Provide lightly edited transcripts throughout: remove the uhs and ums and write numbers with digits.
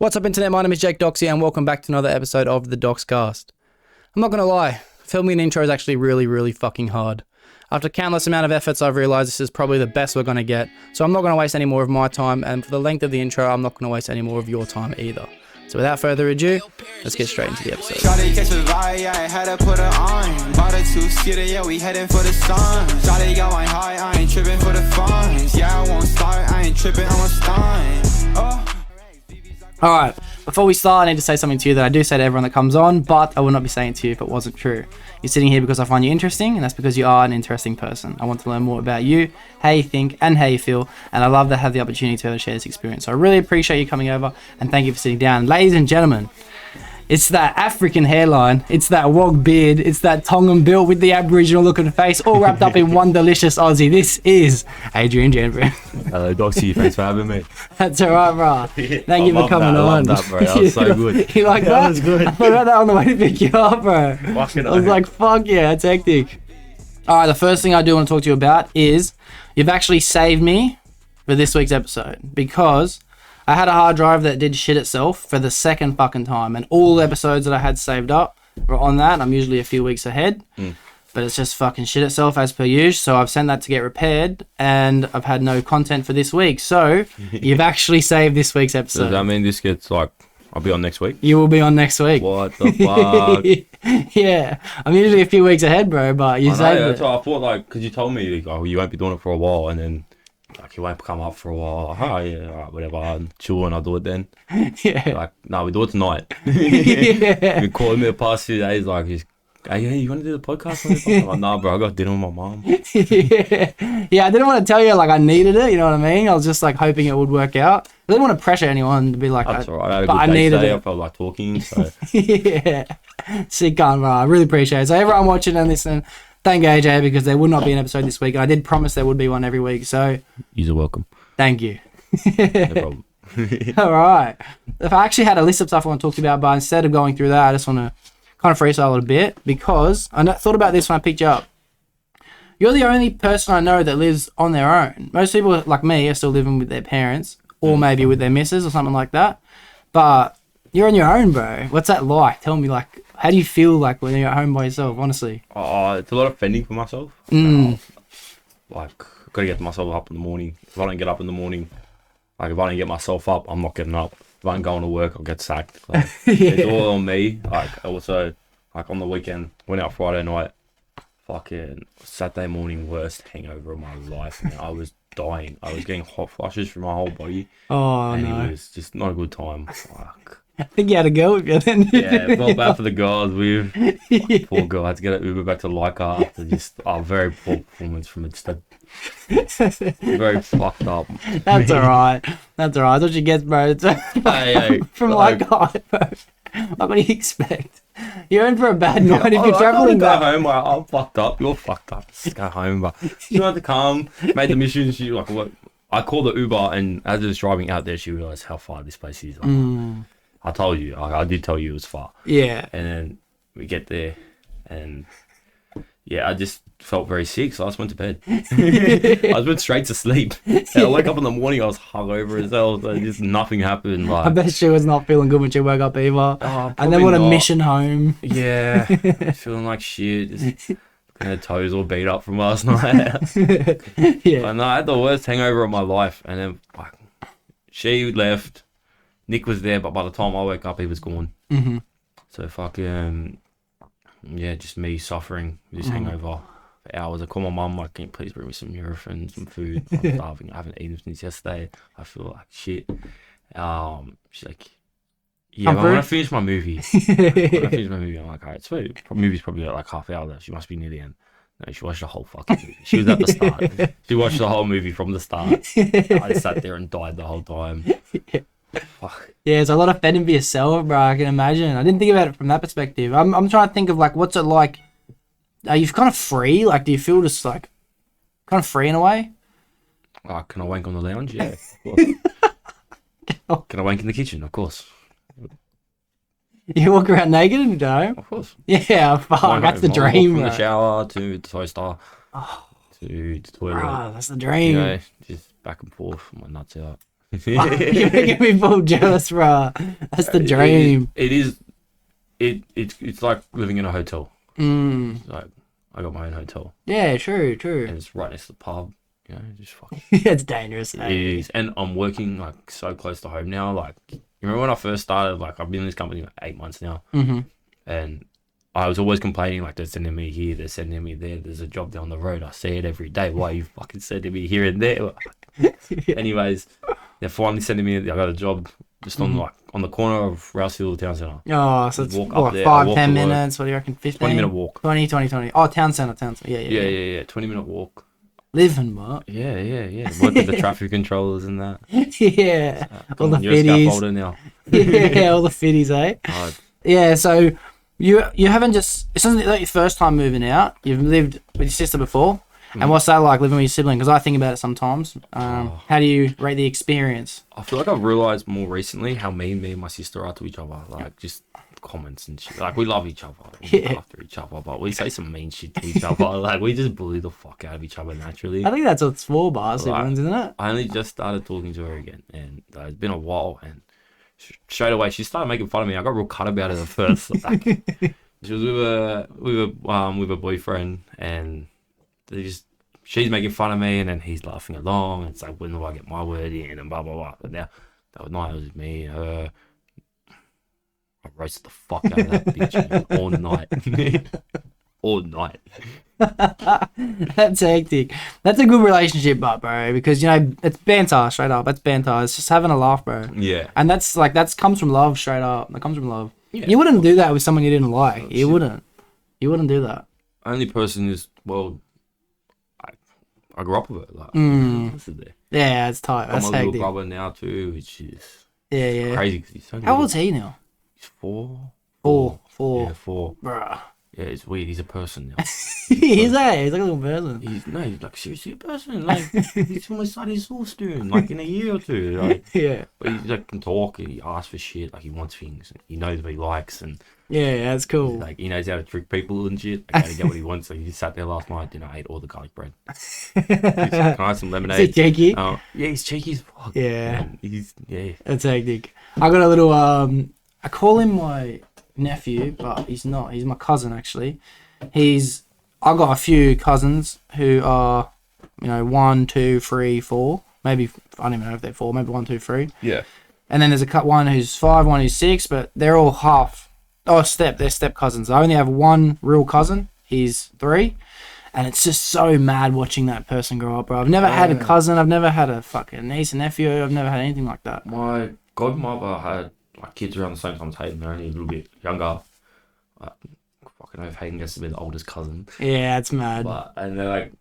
What's up, internet? My name is Jake Doxy, and welcome back to another episode of the Doxcast. I'm not going to lie, filming an intro is actually really fucking hard. After countless amount of efforts, I've realized this is probably the best we're going to get, so I'm not going to waste any more of my time, and for the length of the intro, I'm not going to waste any more of your time either. So without further ado, let's get straight into the episode. Shawty catch a vibe, yeah, I had to put her on. Bought a two-seater, yeah, we heading for the sun. Shawty got my high, I ain't tripping for the funds. Yeah, I won't start, I ain't tripping, I'm a stun. Oh. Alright, before we start, I need to say something to you that I do say to everyone that comes on, but I would not be saying to you if it wasn't true. You're sitting here because I find you interesting, and that's because you are an interesting person. I want to learn more about you, how you think, and how you feel, and I love to have the opportunity to share this experience. So I really appreciate you coming over, and thank you for sitting down. Ladies and gentlemen, it's that African hairline, it's that wog beard, it's that Tongan built with the Aboriginal looking face, all wrapped up in one delicious Aussie. This is Adrian Janvrin. Hello, Doxy. Thanks for having me. That's alright, bro. Thank you for coming on. I love that, bro. That was so good. You like that? That was good. I thought about that on the way to pick you up, bro. Fucking I was like, fuck yeah, that's hectic. Alright, the first thing I do want to talk to you about is you've actually saved me for this week's episode because I had a hard drive that did shit itself for the second fucking time, and all the episodes that I had saved up were on that. I'm usually a few weeks ahead, but it's just fucking shit itself as per usual. So I've sent that to get repaired, and I've had no content for this week. So you've actually saved this week's episode. Does that mean this gets like, I'll be on next week? You will be on next week. What the fuck? Yeah, I'm usually a few weeks ahead, bro, but you saved That's it. what I thought, like, because you told me, like, oh, you won't be doing it for a while, and then like you won't come up for a while. Oh yeah, alright, whatever. I'm chill and I'll do it then. Yeah. Like, no, we do it tonight. Yeah. You called me the past few days, like, hey, you want to do the podcast? I'm like, nah, bro, I got dinner with my mom. Yeah, I didn't want to tell you like I needed it, you know what I mean? I was just like hoping it would work out. I didn't want to pressure anyone to be like, That's alright. I had a but good I day needed today. it. I felt like talking, so. Yeah. Sick on, bro. I really appreciate it. So everyone watching and listening, thank AJ, because there would not be an episode this week. And I did promise there would be one every week, so You're welcome. thank you. No problem. All right. If I actually had a list of stuff I want to talk to you about, but instead of going through that, I just want to kind of freestyle it a bit because I thought about this when I picked you up. You're the only person I know that lives on their own. Most people like me are still living with their parents or maybe with their missus or something like that. But you're on your own, bro. What's that like? Tell me, like, how do you feel like when you're at home by yourself, honestly? It's a lot of fending for myself. Like, I've got to get myself up in the morning. If I don't get up in the morning, like, if I don't get myself up, I'm not getting up. If I don't go to work, I'll get sacked. Like, It's all on me. Like, also, like, on the weekend, went out Friday night, fucking Saturday morning, worst hangover of my life, man. I was dying. I was getting hot flushes through my whole body. Oh, and no. it was just not a good time. Fuck. I think you had a girl with you then. Yeah, it felt bad for the girls. Poor girl. I had to get an Uber back to Leica after just very poor performance from it. Just very fucked up. That's alright. That's alright. That's what you get, bro. Hey, From like, bro. Like, what do you expect? You're in for a bad night if you're I traveling go back. home. I'm fucked up. You're fucked up. Just go home, but she wanted to come. Made the mission. She like, what? I called the Uber, and as I was driving out there, she realized how far this place is. Like, I told you. I did tell you it was far. Yeah. And then we get there, and yeah, I just felt very sick, so I just went to bed. I just went straight to sleep. And I woke up in the morning, I was hungover as hell, so just nothing happened. Like, I bet she was not feeling good when she woke up either. And then what a mission home. Yeah, feeling like shit. Just her toes all beat up from last night. Yeah. But no, I had the worst hangover of my life, and then like, she left. Nick was there, but by the time I woke up, he was gone. So fucking, yeah, just me suffering with this hangover for hours. I called my mum, like, can you please bring me some Nurofen, some food? I'm starving. I haven't eaten since yesterday. I feel like shit. She's like, yeah, but when I finish my movie, I'm like, alright, sweet. Movie's probably like half hour left. She must be near the end. No, she watched the whole fucking movie. She was at the start. She watched the whole movie from the start. I just sat there and died the whole time. Fuck. Yeah, it's a lot of fending for yourself, bro. I can imagine. I didn't think about it from that perspective. I'm trying to think of like, what's it like? Are you kind of free? Like, do you feel just like kind of free in a way? Can I wank on the lounge? Yeah, of course. Can I wank in the kitchen? Of course. You walk around naked in the dome? Of course. Yeah, fuck, that's the Walk dream, from bro. the shower to the toaster to the toilet. Bro, that's the dream. You know, just back and forth. My nuts out. You're making me feel jealous, bro. That's the dream. It is. It's like living in a hotel. Mm. Like I got my own hotel, Yeah, true. and it's right next to the pub. You know, just fucking. It's dangerous. It is, and I'm working like so close to home now. Like, you remember when I first started? Like, I've been in this company like 8 months now, and I was always complaining like they're sending me here, they're sending me there. There's a job down the road. I see it every day. Why are you fucking sending me here and there? Anyways, they're finally sending me. I got a job just on the corner of Rouse Hill Town Centre. Oh, so it's Walk up what, there, 5-10 minutes? What do you reckon? 15? 20-minute walk. 20. Oh, town centre. Yeah. 20-minute walk. Living, Mark. Yeah. Work with the traffic controllers and that. Yeah. All Come the on, you're a fitties. scaffolder now. Yeah, all the fitties, eh? Oh, Yeah, so you haven't just... It's not like your first time moving out. You've lived with your sister before. And what's that like, living with your sibling? Because I think about it sometimes. How do you rate the experience? I feel like I've realised more recently how mean me and my sister are to each other. Like, just comments and shit. Like, we love each other. We look after each other. But we say some mean shit to each other. Like, we just bully the fuck out of each other naturally. I think that's what's for by siblings, isn't it? I only just started talking to her again. And it's been a while. And straight away, she started making fun of me. I got real cut about it at first. Like, she was with a boyfriend. And she's making fun of me, and then he's laughing along. It's like, when do I get my word in, and blah blah blah. But now that night it was me, her. I roasted the fuck out of that bitch all night, all night. That's hectic. That's a good relationship, but bro, because it's banter straight up. That's banter. It's just having a laugh, bro. Yeah, and that's comes from love straight up. That comes from love. Yeah. You wouldn't do that with someone you didn't like. You wouldn't do that. Only person is I grew up with it. Like, this is there. Yeah, it's tight. That's I'm a little hectic. brother now too, which is Yeah. crazy because he's so How little. old's he now? He's 4. Four. Yeah, 4. Bruh. Yeah, it's weird. He's a person now. He's like a little person. He's like seriously a person. Like he's almost study source soon, like in a year or two. Like, Yeah. but he like can talk. He asks for shit. Like he wants things. He knows what he likes, and Yeah, that's cool. like he knows how to trick people and shit. Like, how to get what he wants. So he just sat there last night. I ate all the garlic bread. Can I have some Is lemonade? he cheeky? Yeah, he's cheeky as fuck. Yeah. Man. Yeah. That's hectic. I got a little I call him my nephew, but he's not. He's my cousin actually. I got a few cousins who are, 1, 2, 3, 4. Maybe I don't even know if they're 4. Maybe 1, 2, 3. Yeah. And then there's one who's 5, one who's 6, but they're all half. Oh, they're step cousins. I only have one real cousin. He's 3. And it's just so mad watching that person grow up, bro. I've never had a cousin. I've never had a fucking niece and nephew. I've never had anything like that. My godmother had like kids around the same time as Hayden. They're only a little bit younger. Fucking know if Hayden gets to be the oldest cousin. Yeah, it's mad. And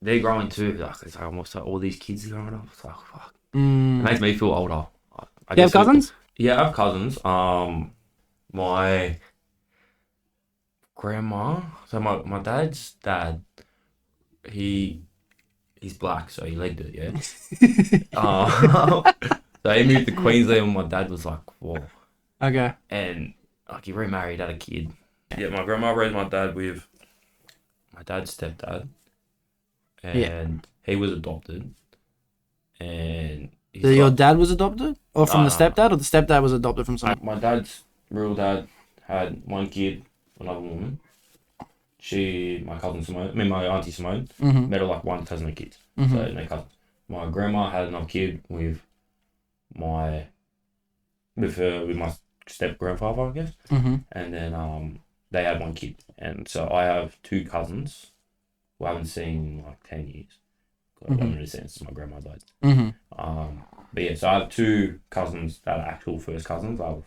they're growing too. Like, it's like almost like all these kids are growing up. It's like, fuck. It makes me feel older. You have cousins? Yeah, I have cousins. My grandma. So my dad's dad. He's black, so he legged it. Yeah. So he moved to Queensland when my dad was like 4. Okay. And like he remarried, had a kid. Yeah, my grandma raised my dad with my dad's stepdad. And he was adopted. And So your dad was adopted? Or from the stepdad? Or the stepdad was adopted from someone? My dad's real dad had one kid, another woman. My cousin Simone, my auntie Simone, met her like 1 dozen of kids. So no cousins. My grandma had another kid with my step grandfather, I guess. And then they had 1 kid. And so I have 2 cousins who I haven't seen in like 10 years. I haven't really seen since my grandma died. But yeah, so I have 2 cousins that are actual first cousins. I have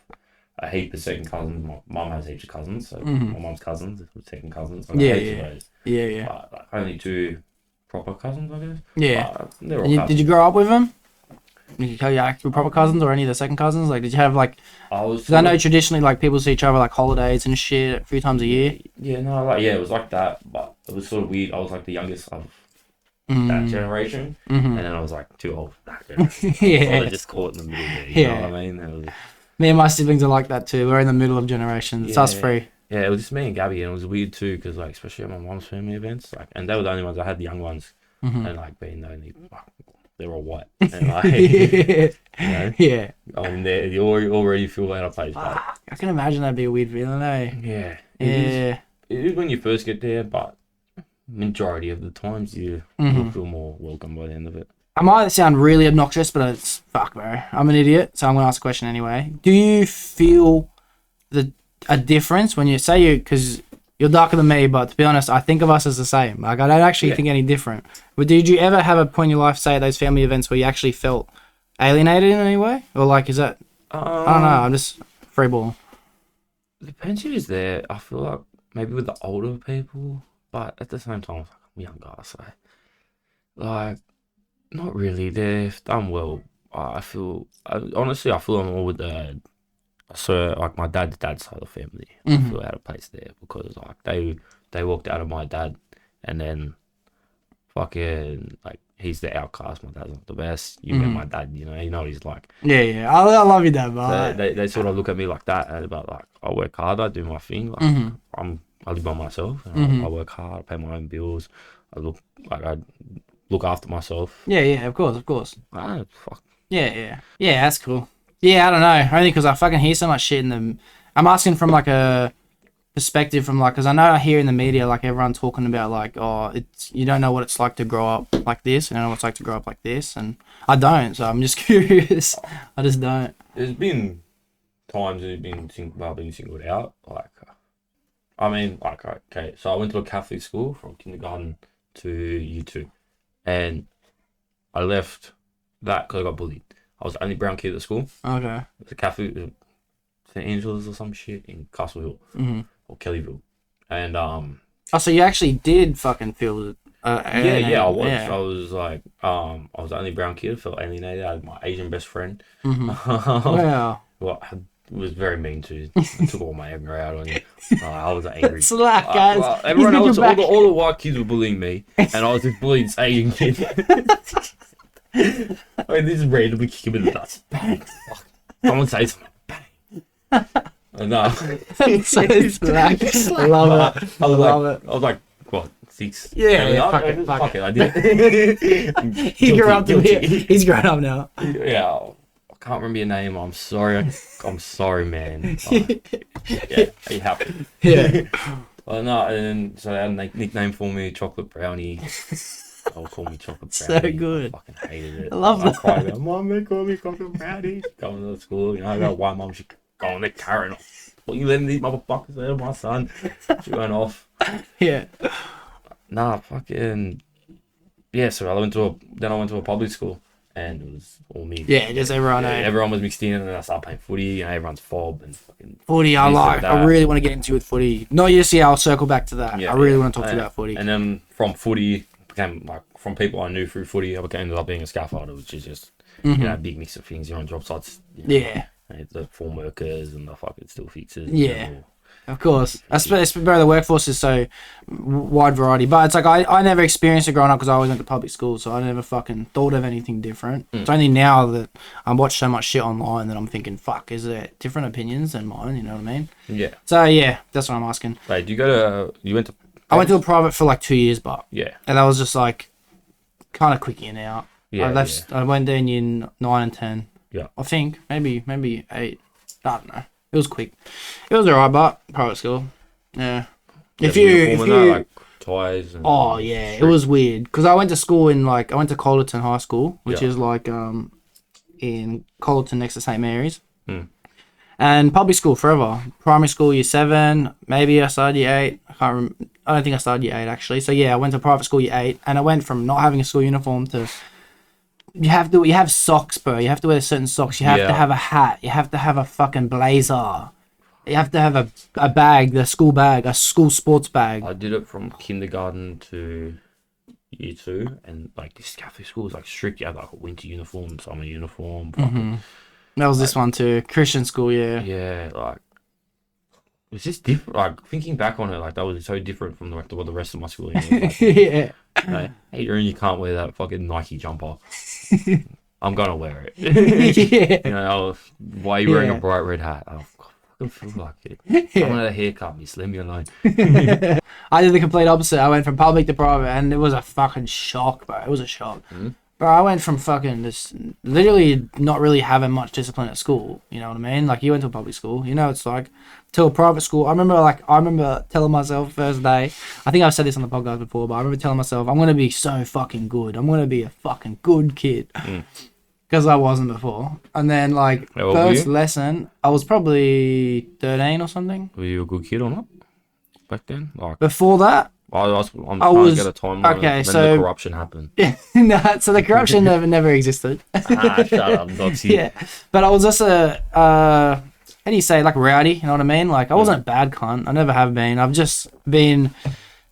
a heap of second cousins. My mum has heaps of cousins, so my mum's cousins, second cousins. Yeah. But like, only 2 proper cousins, I guess. Yeah. But they're all cousins. Did you grow up with them? Did you tell your actual proper cousins or any of the second cousins? Like, did you have like? Because I know traditionally, like people see each other like holidays and shit a few times a year. Yeah, no, it was like that, but it was sort of weird. I was like the youngest of that generation, and then I was like too old for that generation. Yeah. So I just caught in the middle there. You know what I mean? Me and my siblings are like that too. We're in the middle of generations. It's us 3. Yeah, it was just me and Gabby, and it was weird too, because like especially at my mom's family events, like, and they were the only ones. I had the young ones, and like being the only they're all white. And like, you know, Yeah. I'm there. You already feel out of place. But I can imagine that'd be a weird feeling, eh? yeah. Yeah. It is when you first get there, but majority of the times you Mm-hmm. will feel more welcome by the end of it. I might sound really obnoxious, but it's fuck, bro. I'm an idiot, so I'm gonna ask a question anyway. Do you feel a difference when you say because you're darker than me, but to be honest, I think of us as the same. Like, I don't actually think any different. But did you ever have a point in your life, say at those family events, where you actually felt alienated in any way, or like, is that? I don't know. I'm just freeball. Depends who's there. I feel like maybe with the older people, but at the same time, I'm younger, so like, not really. They've done well. Honestly, I feel I'm all with the. So like my dad's side of the family, I feel out of place there because like they walked out of my dad, and then fucking like he's the outcast. My dad's not the best. You met my dad, you know what he's like. Yeah. I love you, Dad, but They sort of look at me like that, and about like I work hard, I do my thing. Like I live by myself. And I work hard, I pay my own bills. I look after myself. Yeah. Of course. Fuck. Yeah. That's cool. Yeah, I don't know. Only because I fucking hear so much shit in them. I'm asking from like a perspective from like, because I know I hear in the media like everyone talking about like, oh, it's you don't know what it's like to grow up like this. You don't know what it's like to grow up like this, and I don't. So I'm just curious. I just don't. There's been times that you've been being singled out. Like, I mean, like, okay, so I went to a Catholic school from kindergarten to year 2, and I left that because I got bullied. I was the only brown kid at school. Okay. It was a Catholic, St. Angela's or some shit in Castle Hill or Kellyville, and Oh, so you actually did fucking feel yeah, I was. Yeah. I was like, I was the only brown kid. I felt alienated. I had my Asian best friend. Wow. Well, I was very mean too. I took all my anger out on him. I was angry. Slack, guys. Well, everyone else, all the white kids were bullying me, and I was just bullying this Asian kid. I mean, this is randomly kicking him in the nuts. Bang. Fuck. Someone say something. Bang. No. So it's black. I love it. I love it. I was like, what, 6? Yeah, fuck it. I did it. He grew up to be. He's grown up now. Yeah, I can't remember your name. I'm sorry. I'm sorry, man. Yeah, it happened. Yeah. Well, no, and so they had a nickname for me, Chocolate Brownie. They'll call me Chocolate So Brownie. good. I fucking hated it. I love that. I cried about, Mum, they call me Chocolate Brownie. Going to school, you know, I got one mum, she go on the carrot off. What you letting these motherfuckers out of my son? She went off. Yeah. Nah, fucking yeah. So I went to a public school, and it was all me. Yeah, just everyone. Yeah, everyone was mixed in, and then I started playing footy, and everyone's fob and fucking Footy, I like. I really want to get into with footy. No, yes, yeah, I'll circle back to that. Yeah, I really want to talk to you about footy. And then from footy, became like from people I knew through footy, I ended up being a scaffolder, which is just you know, a big mix of things. You're on job sites. You know, Yeah. the form workers and the fucking still fixers. Yeah. Of course. I suppose the workforce is so wide variety. But it's like I never experienced it growing up because I always went to public school, so I never fucking thought of anything different. It's only now that I watch so much shit online that I'm thinking, fuck, is there different opinions than mine? You know what I mean? Yeah. So yeah, that's what I'm asking. Wait, I went to a private for like 2 years, but yeah. and that was just like kind of quick in and out. Yeah, I left. I went there in year 9 and 10. Yeah. I think maybe 8. I don't know. It was quick. It was alright, but private school. Yeah. If you like ties. And oh yeah, it was weird because I went to school in I went to Collerton High School, which is like in Collerton next to St Mary's. And public school forever. Primary school year 7, maybe I started year 8. I don't think I started year 8 actually. So yeah, I went to private school year 8, and I went from not having a school uniform to you have socks, bro. You have to wear certain socks. You have to have a hat. You have to have a fucking blazer. You have to have a bag, the school bag, a school sports bag. I did it from kindergarten to year 2, and like this Catholic school was like strict. You had like a winter uniform, summer uniform. That was this one too. Christian school, yeah. Yeah, like it was just different. Like thinking back on it, like that was so different from what the rest of my schooling was. Like, Yeah. you know, Adrian, you can't wear that fucking Nike jumper. I'm gonna wear it. Yeah. You know, why are you wearing a bright red hat? I fucking feel like it. Someone had a haircut, just leave me alone. I did the complete opposite. I went from public to private, and it was a fucking shock, bro. It was a shock. Bro, I went from fucking just literally not really having much discipline at school. You know what I mean? Like, you went to a public school, you know, it's like, to a private school. I remember telling myself first day, I think I've said this on the podcast before, but I remember telling myself, I'm going to be so fucking good. I'm going to be a fucking good kid. Because I wasn't before. And then, like, first lesson, I was probably 13 or something. Were you a good kid or not back then? Like, before that, I'm trying to get a timeline. Okay, so the corruption happened. Yeah, so the corruption never existed. Shut up, Doxy. Yeah, but I was just how do you say, like, rowdy, you know what I mean? Like, I wasn't a bad cunt. I never have been. I've just been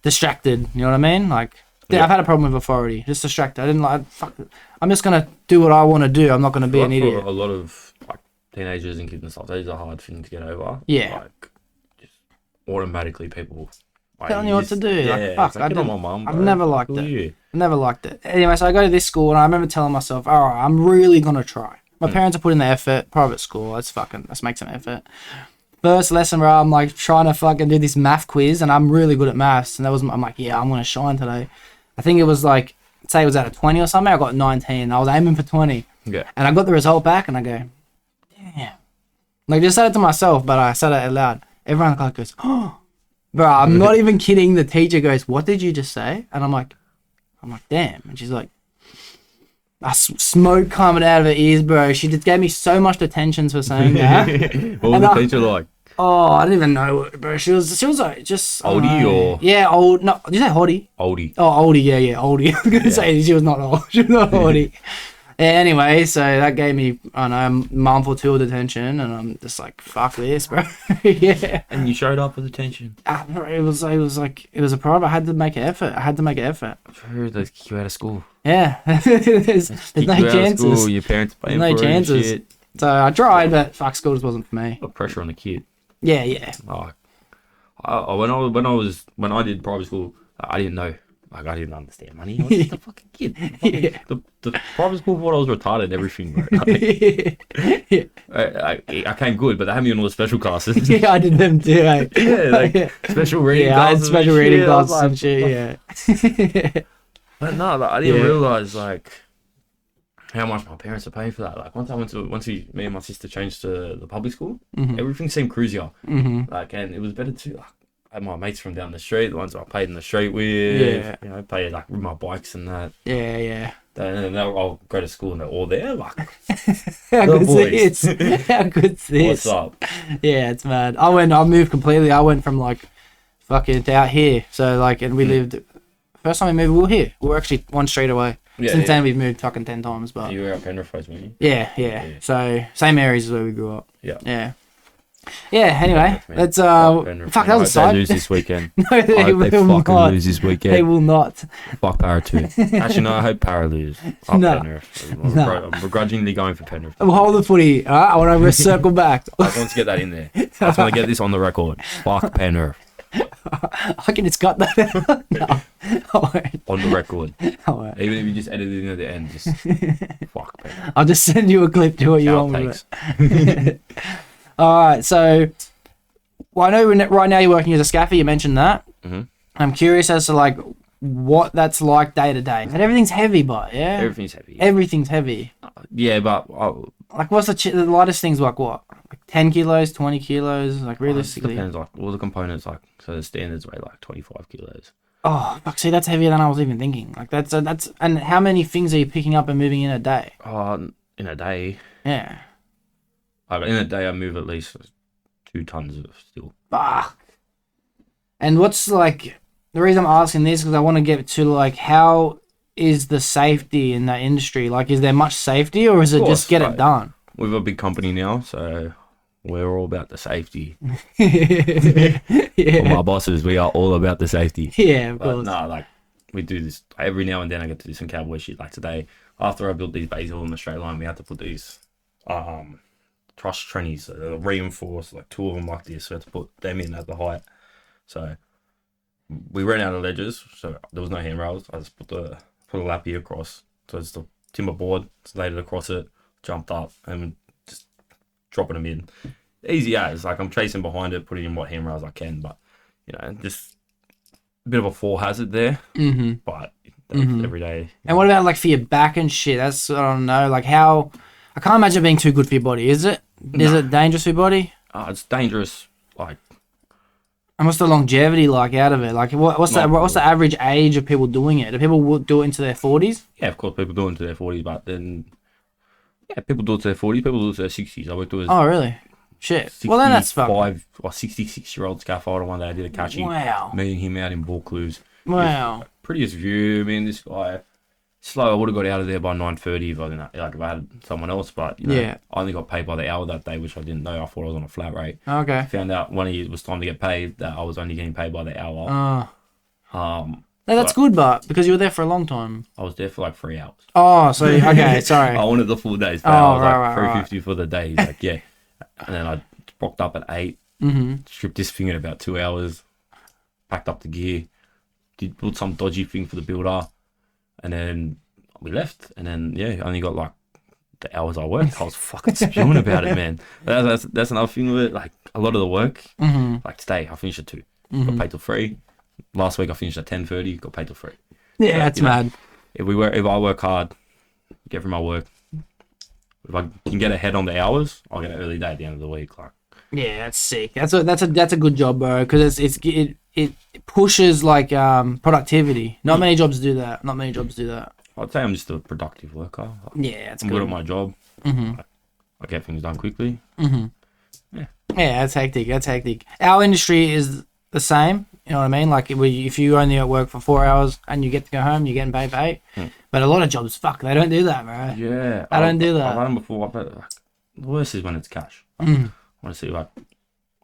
distracted, you know what I mean? Like, I've had a problem with authority, just distracted. I didn't like, fuck it. I'm just going to do what I want to do. I'm not going to be an idiot. For a lot of, like, teenagers and kids and stuff, those are hard things to get over. Yeah. Like, just automatically people... Like, telling you what to do. Yeah, like, fuck, like, get on my mum, I've never liked it. Never liked it. Anyway, so I go to this school and I remember telling myself, all right, I'm really going to try. My parents are putting the effort. Private school, let's make some effort. First lesson, bro, I'm like trying to fucking do this math quiz and I'm really good at maths. And I'm like, yeah, I'm going to shine today. I think it was like, say it was out of 20 or something. I got 19. I was aiming for 20. Yeah. And I got the result back and I go, damn. Like, just said it to myself, but I said it out loud. Everyone in the class goes, oh. Bro, I'm not even kidding. The teacher goes, what did you just say? And I'm like, damn. And she's like, smoke coming out of her ears, bro. She just gave me so much detention for saying that. What was the teacher like? Oh, I didn't even know it, bro. She was like, just... Oldie or? Yeah, old. No, did you say oldie? Oldie. Oh, oldie, yeah, oldie. I was going to say she was not old. She was not oldie. Anyway, so that gave me, I don't know, a month or two of detention, and I'm just like, fuck this, bro. Yeah. And you showed up with attention. It was a problem. I had to make an effort. Sure, they kick you out of school. Yeah. there's no chances. School, your parents paying no for chances. It and shit. So I tried, but fuck, school just wasn't for me. Put pressure on the kid. Yeah. When I did private school, I didn't know. Like, I didn't understand money. I was just a fucking kid. The private school thought I was retarded and everything, bro. Like, I came good, but they had me in all the special classes. Yeah, I did them too, eh? Yeah, like special reading classes. I had special reading classes like, and shit, yeah. But no, like, I didn't realise, like, how much my parents are paying for that. Like, once me and my sister changed to the public school, everything seemed cruisier. Like, and it was better too. Like, I had my mates from down the street, the ones I played in the street with, you know, played like with my bikes and that. Yeah. And I'll go to school and they're all there, like, how good's this? How good's this? What's up? Yeah, it's mad. I moved completely. I went from like fucking to out here. So like, and we lived, first time we moved, we were here. We were actually one street away. Since then we've moved fucking 10 times, but. You were at Penrith, weren't you? Yeah. So same areas as where we grew up. Yeah. Yeah, anyway, let's fuck, that was a side. They lose this weekend. No, they will fucking not. lose this weekend. They will not. Fuck Para too. Actually, no, I hope Para lose. No. Penrith. I'm begrudgingly going for Penrith. We'll hold the footy, alright? I want to circle back. I just want to get that in there. I just want to get this on the record. Fuck Penrith. I can just cut that out. No, I won't. On the record. I won't. Even if you just edit it in at the end, just fuck Penrith. I'll just send you a clip to what you want with it. Alright, so I know right now you're working as a scaffer, you mentioned that. I'm curious as to like what that's like day to day. And everything's heavy, but yeah? Everything's heavy. Yeah, but... like what's the lightest things, like what? Like 10 kilos, 20 kilos, like realistically? It depends, like all the components, like, so the standards weigh like 25 kilos. Oh, fuck, see, that's heavier than I was even thinking. Like that's, and how many things are you picking up and moving in a day? In a day? Yeah. In a day, I move at least 2 tons of steel. Fuck. And what's like the reason I'm asking this, because I want to get to like how is the safety in that industry? Like, is there much safety, or is it just get it done? We've a big company now, so we're all about the safety. Yeah. For my bosses, we are all about the safety. Yeah, of course. No, like we do this every now and then. I get to do some cowboy shit. Like today, after I built these bays all in the straight line, we had to put these truss trennies, reinforced, like 2 of them like this. So we had to put them in at the height. So we ran out of ledges, so there was no handrails. I just put a lappy across. So it's the timber board, just laid it across it, jumped up, and just dropping them in. Easy as, like I'm chasing behind it, putting in what handrails I can, but you know, just a bit of a fall hazard there. But That's every day. And what about like for your back and shit? That's, I don't know, like how, I can't imagine being too good for your body. Is it? Is it dangerous for your body? It's dangerous. Like, And what's the longevity like out of it? Like, what's the average age of people doing it? Do people do it into their 40s? yeah, of course, people do it into their 40s, but then, yeah, people do it to their 40s, people do it to their 60s. I worked with Oh, really? Shit. Well, then that's fucked. 65 or 66-year-old scaffolder one day. I did a catching. Wow. Meeting him out in Vaucluse. Wow. Prettiest view. I mean, this guy, slow. I would have got out of there by 9:30 if I didn't, like, if I had someone else. But you know, Yeah. I only got paid by the hour that day, which I didn't know. I thought I was on a flat rate. Okay. Found out when it was time to get paid that I was only getting paid by the hour. No, that's good, but because you were there for a long time. I was there for like 3 hours. Oh, so okay, sorry. I wanted the full day's pay. Oh, I was right, like right, 350 for the day. He's like, yeah. And then I rocked up at 8. Stripped this thing in about 2 hours. Packed up the gear. Did build some dodgy thing for the builder. And then we left. And then, yeah, I only got like the hours I worked. I was fucking spewing about it, man. That's another thing with it. Like, a lot of the work, like today, I finished at 2. Got paid till 3. Last week I finished at 10:30. Got paid till 3. Yeah, that's mad. If I work hard, get through my work. If I can get ahead on the hours, I'll get an early day at the end of the week. Like, Yeah, that's sick. That's a good job, bro. Because it pushes like productivity. Not many jobs do that. I'd say I'm just a productive worker. Yeah, that's I'm good. good at my job. I get things done quickly. Yeah, that's hectic. Our industry is the same. You know what I mean? Like if you only at work for 4 hours and you get to go home, you're getting paid for 8. But a lot of jobs, fuck, they don't do that, bro. Yeah, I don't do that. I've had them before. Like, the worst is when it's cash. I want to see, like,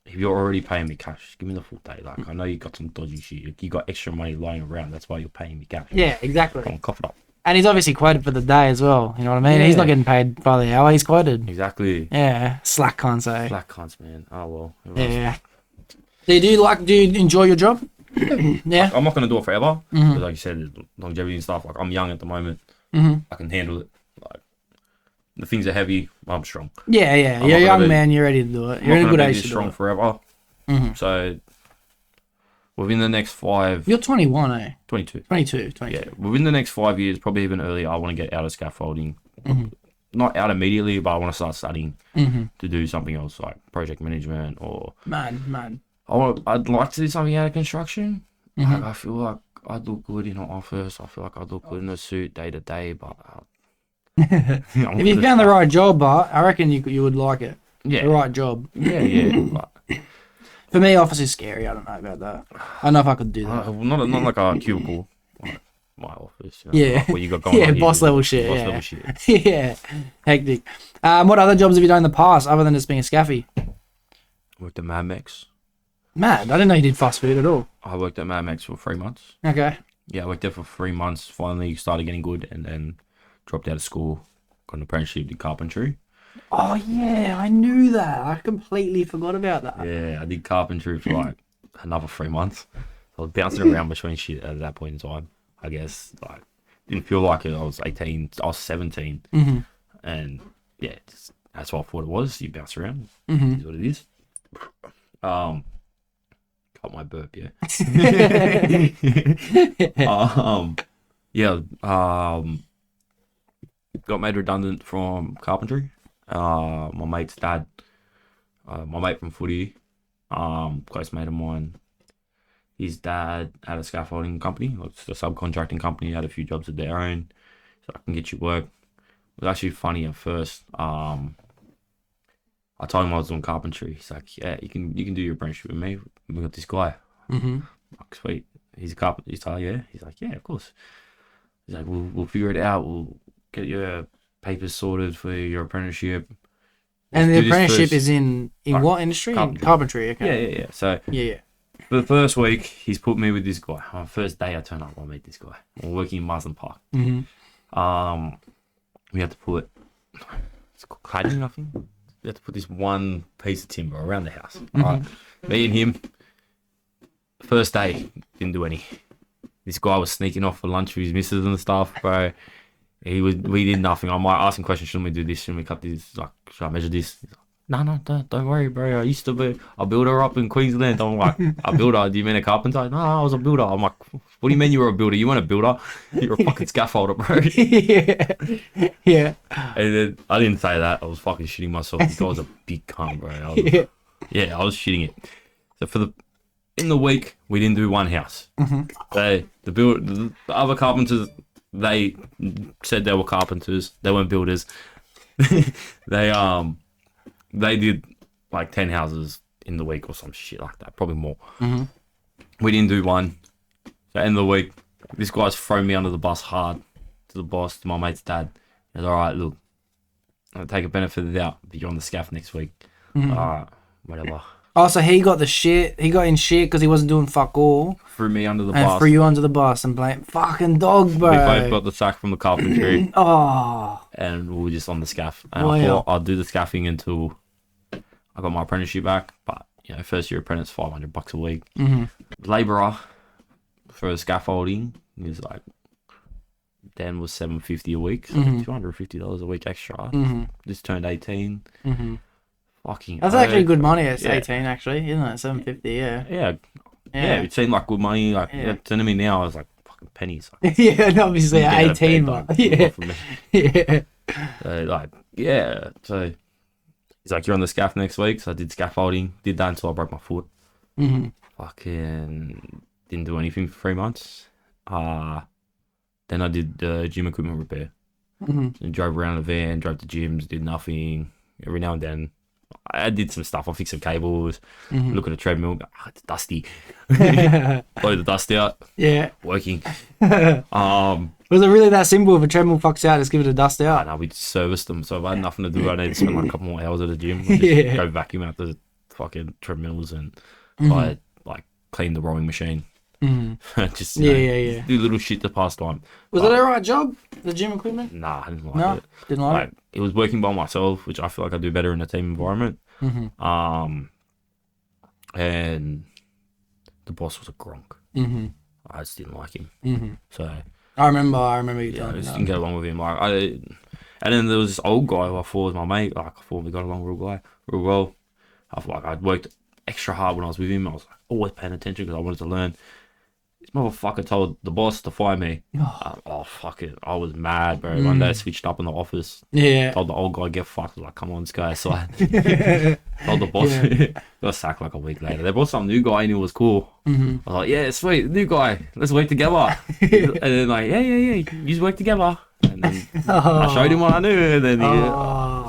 if you're already paying me cash, give me the full day. Like, I know you got some dodgy shit. You got extra money lying around. That's why you're paying me cash. Yeah, exactly. Come on, cough it up. And he's obviously quoted for the day as well. You know what I mean? Yeah. He's not getting paid by the hour. He's quoted. Exactly. Yeah, slack can't say. Black cunts, man. Oh well. Yeah. Do you enjoy your job? Yeah. I'm not gonna do it forever. But like you said, longevity and stuff. Like, I'm young at the moment. I can handle it. Like, the things are heavy. I'm strong. Yeah. You're a young man. You're ready to do it. You're in a good age to do strong it. forever. So within the next 5, You're 21, eh? 22. 22. Yeah, within the next 5 years, probably even earlier, I want to get out of scaffolding. Not out immediately, but I want to start studying to do something else, like project management, or Man. I'd like to do something out of construction. Like, I feel like I'd look good in an office. I feel like I'd look good in a suit day to day, but If you found the right job, but I reckon you would like it. Yeah. The right job. yeah. But, For me, office is scary. I don't know about that. I don't know if I could do that. not like a cubicle, like my office. You know, Yeah. like what you got going Yeah, on here. boss level shit. Boss Yeah. level shit. Yeah. Hectic. What other jobs have you done in the past other than just being a scaffy? Worked at Mad Max. Mad. I didn't know you did fast food at all. I worked at Mad Max for 3 months. Okay. Yeah, I worked there for 3 months. Finally started getting good, and then dropped out of school. Got an apprenticeship in carpentry. Oh, yeah. I knew that. I completely forgot about that. Yeah, I did carpentry for like another 3 months. I was bouncing around between shit at that point in time. I guess, like, didn't feel like it. I was 18. I was 17. And yeah, that's what I thought it was. You bounce around. Is what it is. Got my burp, yeah. Got made redundant from carpentry. My mate's dad, my mate from footy, close mate of mine, his dad had a scaffolding company, it's a subcontracting company, had a few jobs of their own, so I can get you work. It was actually funny at first. I told him I was doing carpentry. He's like, yeah, you can do your apprenticeship with me. We got this guy. Like, sweet. He's a carpenter. He's like, yeah. He's like, yeah, of course. He's like, we'll figure it out. We'll get your papers sorted for your apprenticeship. And the apprenticeship is in what industry? Carpentry. Okay. Yeah. So Yeah. for the first week, he's put me with this guy. On the first day I turn up, I meet this guy. We're working in Marsden Park. We had to put, it's called cladding, I think. We had to put this one piece of timber around the house. Right. Me and him, first day, didn't do any. This guy was sneaking off for lunch with his missus and stuff, bro. We did nothing. I might ask him questions. Shouldn't we do this? Shouldn't we cut this? Like, should I measure this? Like, no, don't worry, bro. I used to be a builder up in Queensland. I'm like, a builder? Do you mean a carpenter? No, I was a builder. I'm like, what do you mean you were a builder? You weren't a builder. You're a fucking scaffolder, bro. Yeah. And then I didn't say that. I was fucking shitting myself. This guy was a big cunt, bro. I was shitting it. So in the week, we didn't do one house. The other carpenters, they said they were carpenters. They weren't builders. They did like 10 houses in the week or some shit like that, probably more. We didn't do one. So end of the week, this guy's thrown me under the bus hard to the boss, to my mate's dad. He's all right, look, I'll take a benefit of the doubt, but you're on the scaff next week. All right, whatever. Oh, so he got the shit. He got in shit because he wasn't doing fuck all. Threw me under the and bus. threw you under the bus and blame fucking dog, bro. We both got the sack from the carpentry. Oh. And we were just on the scaff. And I thought I'd do the scaffing until I got my apprenticeship back. But, you know, first year apprentice, $500 a week. Labourer for scaffolding is like, Dan was $750 a week. So $250 a week extra. Just turned 18. Fucking that's actually good money at 18, actually, isn't it? $750, yeah. Yeah, it seemed like good money. Like, sending me now, I was like, fucking pennies. Like, yeah, and obviously at 18, but So he's like, you're on the scaff next week. So I did scaffolding, did that until I broke my foot. Fucking didn't do anything for 3 months. Then I did gym equipment repair. And drove around the van, drove to gyms, did nothing. Every now and then I did some stuff. I fixed some cables, look at a treadmill, it's dusty. Blow the dust out. Yeah. Working. Was it really that simple? If a treadmill fucks out, just give it a dust out? No, we just serviced them. So if I had nothing to do, I need to spend like a couple more hours at the gym. I just go vacuum out the fucking treadmills and I like clean the rowing machine. Just do little shit to pass time. Was it a right job, the gym equipment? Nah, I didn't like it. Didn't like it? It was working by myself, which I feel like I do better in a team environment. And the boss was a gronk. I just didn't like him. So I remember you telling me. I just didn't get along with him. And then there was this old guy who I thought was my mate. Like, I thought we got along real well. I felt like I'd worked extra hard when I was with him. I was like, always paying attention because I wanted to learn. This motherfucker told the boss to fire me. Fuck it. I was mad, bro. One day I switched up in the office. Yeah. Told the old guy, get fucked. I was like, come on, this guy. So I told the boss, got sacked like a week later. They brought some new guy in who was cool. I was like, yeah, sweet, new guy. Let's work together. And then like, yeah. You just work together. And then I showed him what I knew. And then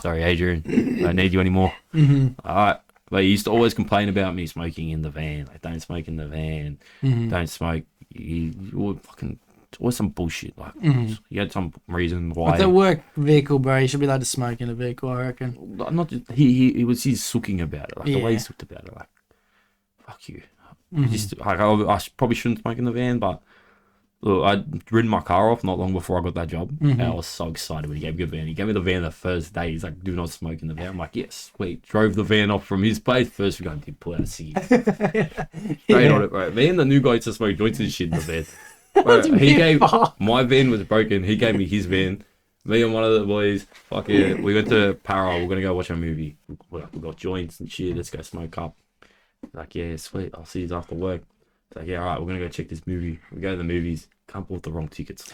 sorry, Adrian. I don't need you anymore. All right. But he used to always complain about me smoking in the van. Like, don't smoke in the van. Don't smoke. You fucking, it's always some bullshit. Like, he had some reason why. It's a work vehicle, bro. You should be allowed to smoke in a vehicle, I reckon. Not just, he was his sooking about it. Like, the way he sooked about it. Like, fuck you. Just, like, I probably shouldn't smoke in the van, but look, I'd ridden my car off not long before I got that job. And I was so excited when he gave me the van. He gave me the van the first day. He's like, do not smoke in the van. I'm like, yes, sweet. Drove the van off from his place. First we did pull out a ciggy. Straight on it, bro. Me and the new guy used to smoke joints and shit in the van. Bro, my van was broken. He gave me his van. Me and one of the boys, we went to Para. We're going to go watch a movie. We got joints and shit. Let's go smoke up. Like, yeah, sweet. I'll see you after work. It's like, yeah, all right, we're going to go check this movie. We go to the movies. Can't bought the wrong tickets.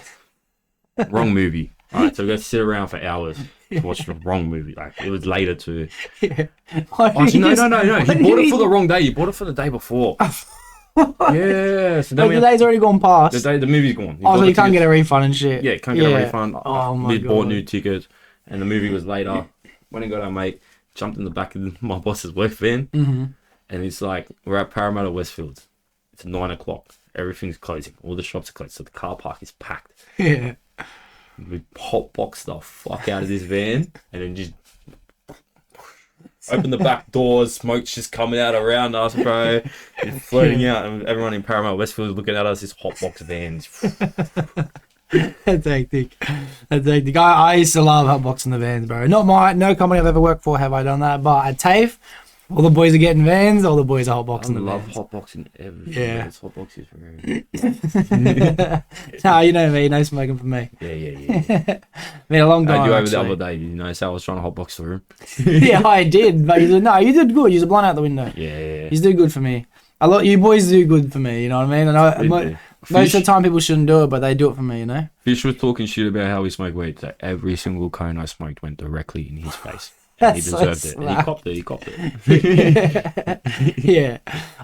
Wrong movie. All right, so we got to sit around for hours to watch the wrong movie. Like, it was later too. No. He bought it for the wrong day. He bought it for the day before. Yeah. So the day's already gone past. The movie's gone. So you can't get a refund and shit. Yeah, can't get a refund. Oh my God. We bought new tickets and the movie was later. When he got our mate, jumped in the back of my boss's work van and it's like, we're at Parramatta Westfields. It's 9 o'clock. Everything's closing. All the shops are closed. So the car park is packed. Yeah. We hotboxed the fuck out of this van and then just open the back doors. Smoke's just coming out around us, bro. It's floating out. And everyone in Paramount Westfield is looking at us. This hotbox van. That's hectic. I used to love hotboxing the vans, bro. No company I've ever worked for have I done that. But at TAFE, All the boys are getting vans. All the boys are hotboxing the love vans. hotboxing everything. Yeah. It's hotboxing for me. Nah, you know me. No smoking for me. Yeah. Been a long time. I had you over the actually. other day. You know, so I was trying to hotbox the room. Yeah, I did. But you said, no, you did good. You blown out the window. Yeah. You do good for me. You boys do good for me. You know what I mean? And most of the time people shouldn't do it, but they do it for me. You know. Fish was talking shit about how he smoked weed. So every single cone I smoked went directly in his face. And he deserved it. And he copped it. Yeah.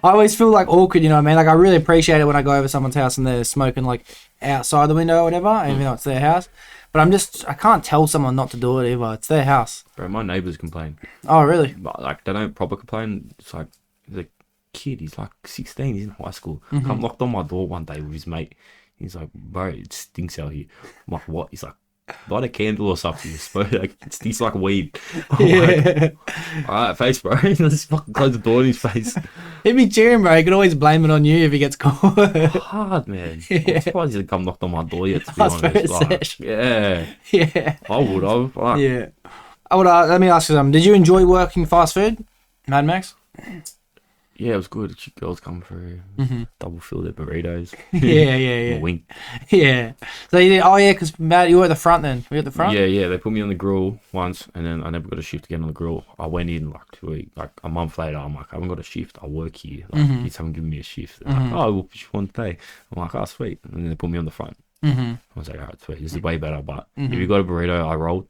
I always feel like awkward, you know what I mean? Like I really appreciate it when I go over someone's house and they're smoking like outside the window or whatever, even though it's their house. But I can't tell someone not to do it either. It's their house. Bro, my neighbours complain. Oh, really? But like they don't proper complain. It's like the kid, he's like 16, he's in high school. Come knocked on my door one day with his mate. He's like, bro, it stinks out here. I'm like, what? He's like, light a candle or something. Like, it stinks like weed. I'm like, alright, face, bro. Let's fucking close the door in his face. He'd be cheering, bro. He could always blame it on you if he gets caught. Hard, man. I'm surprised he hasn't come knocked on my door yet, to be I honest. suppose Like, so. yeah. Yeah. I would have. Like, Yeah. Let me ask you something. Did you enjoy working fast food, Mad Max? yeah, it was good. Girls come through, double fill their burritos. Yeah. Wink. Yeah. So you did, because Matt, you were at the front then. Were you at the front? Yeah. They put me on the grill once, and then I never got a shift again on the grill. I went in like 2 weeks, like a month later. I'm like, I haven't got a shift. I work here. Like, you haven't given me a shift. They're like, oh, we'll put you on today. I'm like, oh, sweet. And then they put me on the front. I was like, all right, sweet. This is way better. But if you got a burrito, I rolled.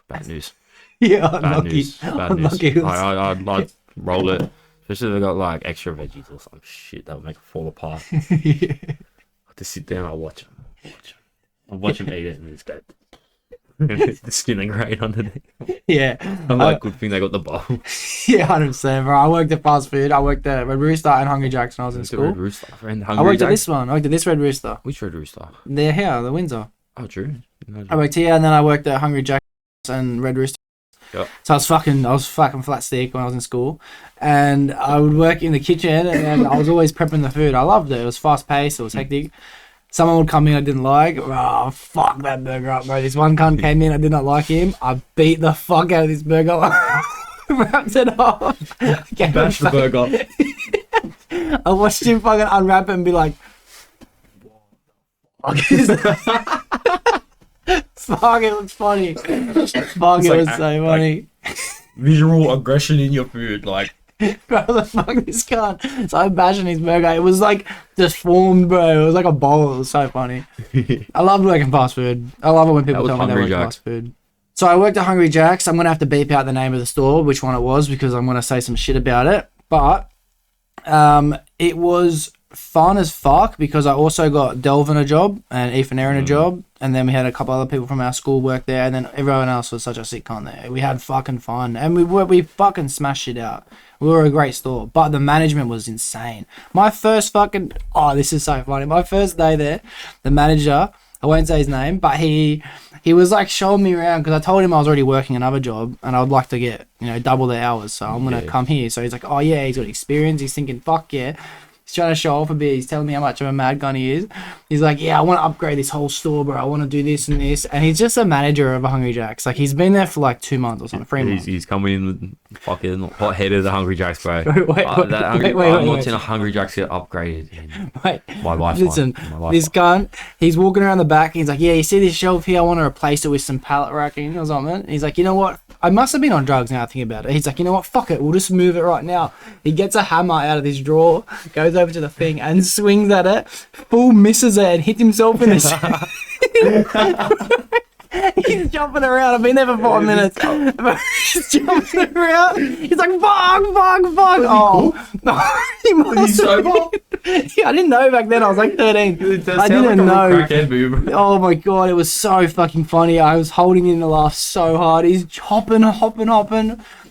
Bad news. Yeah, Bad unlucky. news. Bad Unlucky. news. I'd roll it. Especially if they got like extra veggies or some shit that would make it fall apart. I have to sit down and watch them eat it and it's dead. The skin and grain underneath. Yeah. I'm like, good thing they got the bowl. Yeah, 100%, bro. I worked at fast food. I worked at Red Rooster and Hungry Jack's when I was in It's a Red school. Rooster, friend. I worked at this one. I worked at this Red Rooster. Which Red Rooster? They're here, the Windsor. Oh, true. I worked here and then I worked at Hungry Jack's and Red Rooster. Yep. So I was fucking flat stick when I was in school, and I would work in the kitchen and I was always prepping the food. I loved it. It was fast paced. It was hectic. Someone would come in I didn't like. Oh, fuck that burger up, bro. This one cunt came in. I did not like him. I beat the fuck out of this burger. Wrapped it off. Bash the burger. I watched him fucking unwrap it and be like, what is that? Fuck, it was funny. Fuck, it was so funny. Visual aggression in your food, like. Bro, the fuck this cunt. So I'm bashing his burger. It was like deformed, bro. It was like a bowl. It was so funny. I love working fast food. I love it when people tell me they work fast food. So I worked at Hungry Jack's. I'm going to have to beep out the name of the store, which one it was, because I'm going to say some shit about it. But it was fun as fuck because I also got Delvin a job and Ethan Aaron a job, and then we had a couple other people from our school work there, and then everyone else was such a sick con there. We had fucking fun, and we fucking smashed it out. We were a great store, but the management was insane. My first this is so funny. My first day there, the manager, I won't say his name, but he was like showing me around because I told him I was already working another job and I would like to get, double the hours, so I'm gonna come here. So he's like, oh yeah, he's got experience. He's thinking, fuck yeah. He's trying to show off a bit. He's telling me how much of a mad gun he is. He's like, yeah, I want to upgrade this whole store, bro. I want to do this and this. And he's just a manager of a Hungry Jack's. Like, he's been there for like 2 months or something. 3 months. He's coming in with fucking hot-headed Hungry Jack's, bro. Wait, I've not seen a Hungry Jack's get upgraded in my lifetime. Listen, this gun, he's walking around the back. And he's like, yeah, you see this shelf here? I want to replace it with some pallet racking or something. And he's like, you know what? I must have been on drugs now I think about it. He's like, you know what? Fuck it. We'll just move it right now. He gets a hammer out of his drawer, goes over to the thing and swings at it, full misses it and hits himself in the He's jumping around. I've been there for 5 minutes. He's jumping around. He's like, fuck. Oh, no. He must have been. Yeah, I didn't know back then. I was like 13. I didn't know. Oh my god, it was so fucking funny. I was holding in the laugh so hard. He's hopping.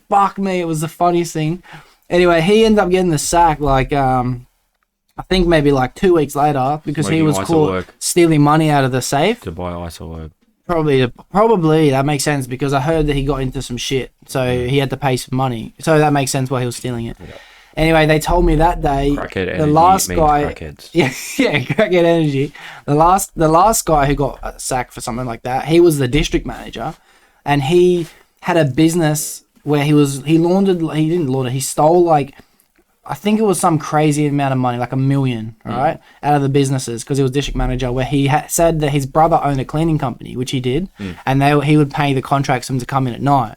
Fuck me, it was the funniest thing. Anyway, he ended up getting the sack I think maybe like 2 weeks later because he was caught stealing money out of the safe. To buy ice or work. Probably that makes sense because I heard that he got into some shit, so he had to pay some money. So that makes sense why he was stealing it. Yeah. Anyway, they told me that day the last guy, crackhead energy. The last guy who got sacked for something like that, he was the district manager, and he had a business where he didn't launder, he stole like, I think it was some crazy amount of money, like $1 million, right, out of the businesses, because he was district manager, where he said that his brother owned a cleaning company, which he did, and he would pay the contracts for him to come in at night.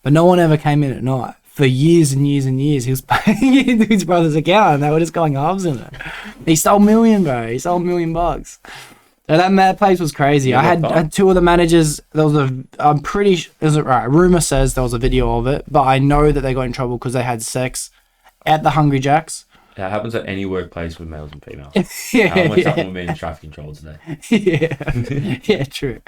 But no one ever came in at night. For years and years and years, he was paying into his brother's account, and they were just going halves in it. He stole $1 million, bro. He stole $1 million bucks. So that place was crazy. I had two of the managers. There was I'm pretty sure, is it right? Rumor says there was a video of it, but I know that they got in trouble because they had sex at the Hungry Jack's. That happens at any workplace with males and females. How much something with me in traffic control today? Yeah, true.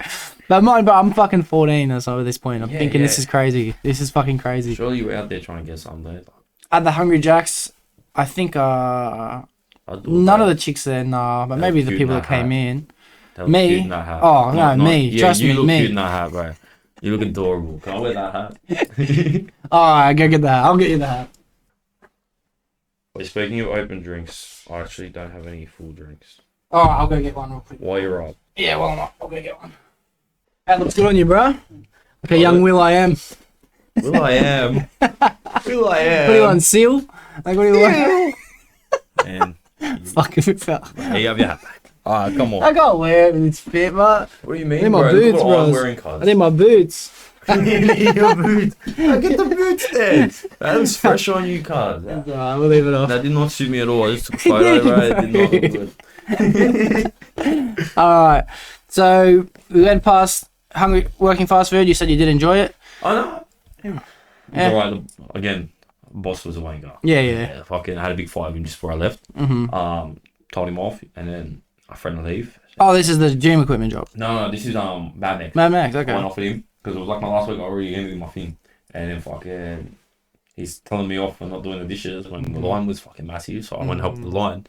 But I'm fucking 14 or so at this point. I'm thinking this is crazy. This is fucking crazy. Surely you were out there trying to get something there. At the Hungry Jack's, I think none of the chicks there, nah, but maybe the people that came in. Me? In that hat. Oh, no, me. Yeah, Trust you me, look me. cute in that hat, bro. You look adorable. Can I wear that hat? Alright, go get that. I'll get you the hat. Wait, speaking of open drinks, I actually don't have any full drinks. Alright, I'll go get one real quick. While you're up. Yeah, well, I'll go get one. That looks good on you, bro. Okay, young Will I am. Will I am. Will I am. What do you want, seal? Like, what do you want? Man. Fuck if it fell. Hey, you have your hat back. Alright, come on. I can't wear it, it's fit, but What do you mean, I need bro? my boots, Look what I'm bro. wearing, cuz. I need my boots. You need your boots. Get the boots then. That looks fresh on you, cuz. Alright, we'll leave it off. That did not suit me at all. I just took a photo, bro. It did not look good. Alright, so we went past working fast food. You said you did enjoy it. I know. Yeah. Alright, again, boss was a wanker. Yeah. Fucking had a big fight with him just before I left. Told him off, and then I friend leave. Oh, this is the gym equipment job. No, this is Mad Max. Mad Max, I went okay. off with him because it was like my last week. I already ended my thing, and then fucking he's telling me off for not doing the dishes when the line was fucking massive. So I went and helped the line.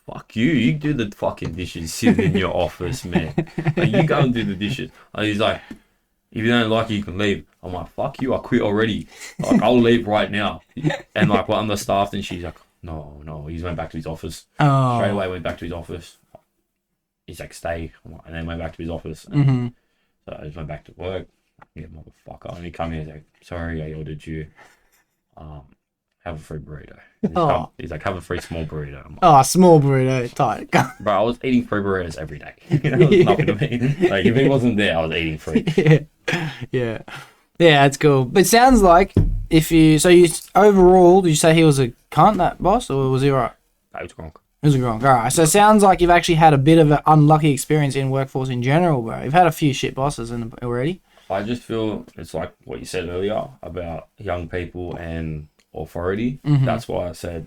Fuck you! You do the fucking dishes sitting in your office, man. Like, you go and do the dishes. Like, he's like, if you don't like it, you can leave. I'm like, fuck you! I quit already. Like, I'll leave right now. And like, one of the staff, and she's like, no. He went back to his office. Oh. Straight away went back to his office. He's like, stay. And then went back to his office. Mm-hmm. So I just went back to work. Yeah, motherfucker. And he come here and he's like, sorry, I ordered you. Have a free burrito. He's like, have a free small burrito. I'm like, Small burrito, tight. bro, I was eating free burritos every day. It was nothing to me. Like, if he wasn't there, I was eating free. Yeah, that's cool. But it sounds like overall, did you say he was a cunt, that boss, or was he alright? That was wrong. He was wrong. Alright, so it sounds like you've actually had a bit of an unlucky experience in workforce in general, bro. You've had a few shit bosses already. I just feel it's like what you said earlier about young people and authority. Mm-hmm. That's why I said,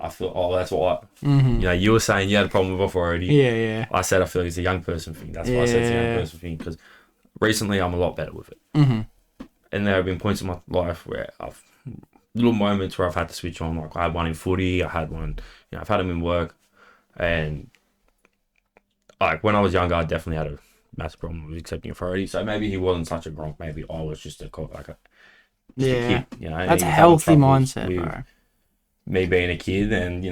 I feel, that's what, you were saying you had a problem with authority. Yeah. I said I feel it's a young person thing. That's why I said it's a young person thing, because recently I'm a lot better with it. Mm-hmm. And there have been points in my life where little moments where I've had to switch on. Like I had one in footy, I had one, I've had them in work, and like when I was younger, I definitely had a massive problem with accepting authority. So maybe he wasn't such a gronk. Maybe I was just a kid. That's a healthy mindset, bro. Me being a kid, and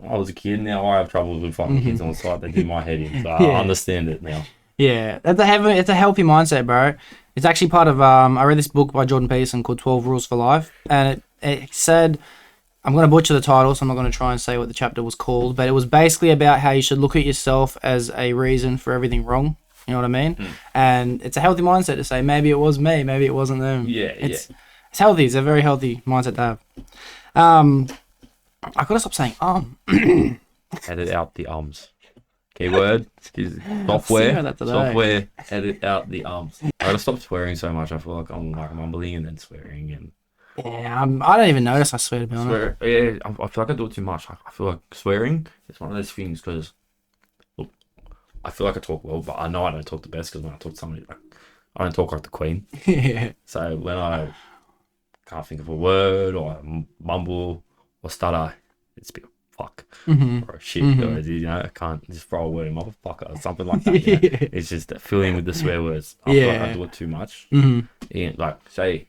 I was a kid. Now I have trouble with fucking kids on the site. They do my head in. So I understand it now. Yeah, it's a healthy mindset, bro. It's actually part of I read this book by Jordan Peterson called 12 Rules for Life, and it said, I'm going to butcher the title, so I'm not going to try and say what the chapter was called, but it was basically about how you should look at yourself as a reason for everything wrong. You know what I mean? And it's a healthy mindset to say, maybe it was me, maybe it wasn't them. It's healthy. It's a very healthy mindset to have. I gotta stop saying Edit out the keyword. Software. Edit out the I gotta stop swearing so much. I feel like I'm mumbling and then swearing and. Yeah, I don't even notice I swear, to be honest. I feel like I do it too much. I feel like swearing is one of those things because, look, I feel like I talk well, but I know I don't talk the best because when I talk to somebody, I don't talk like the Queen. Yeah. So when I can't think of a word or I mumble or stutter, it's a bit of fuck or shit. Or, I can't just throw a word in motherfucker or something like that. It's just that filling with the swear words. I feel like I do it too much. And say,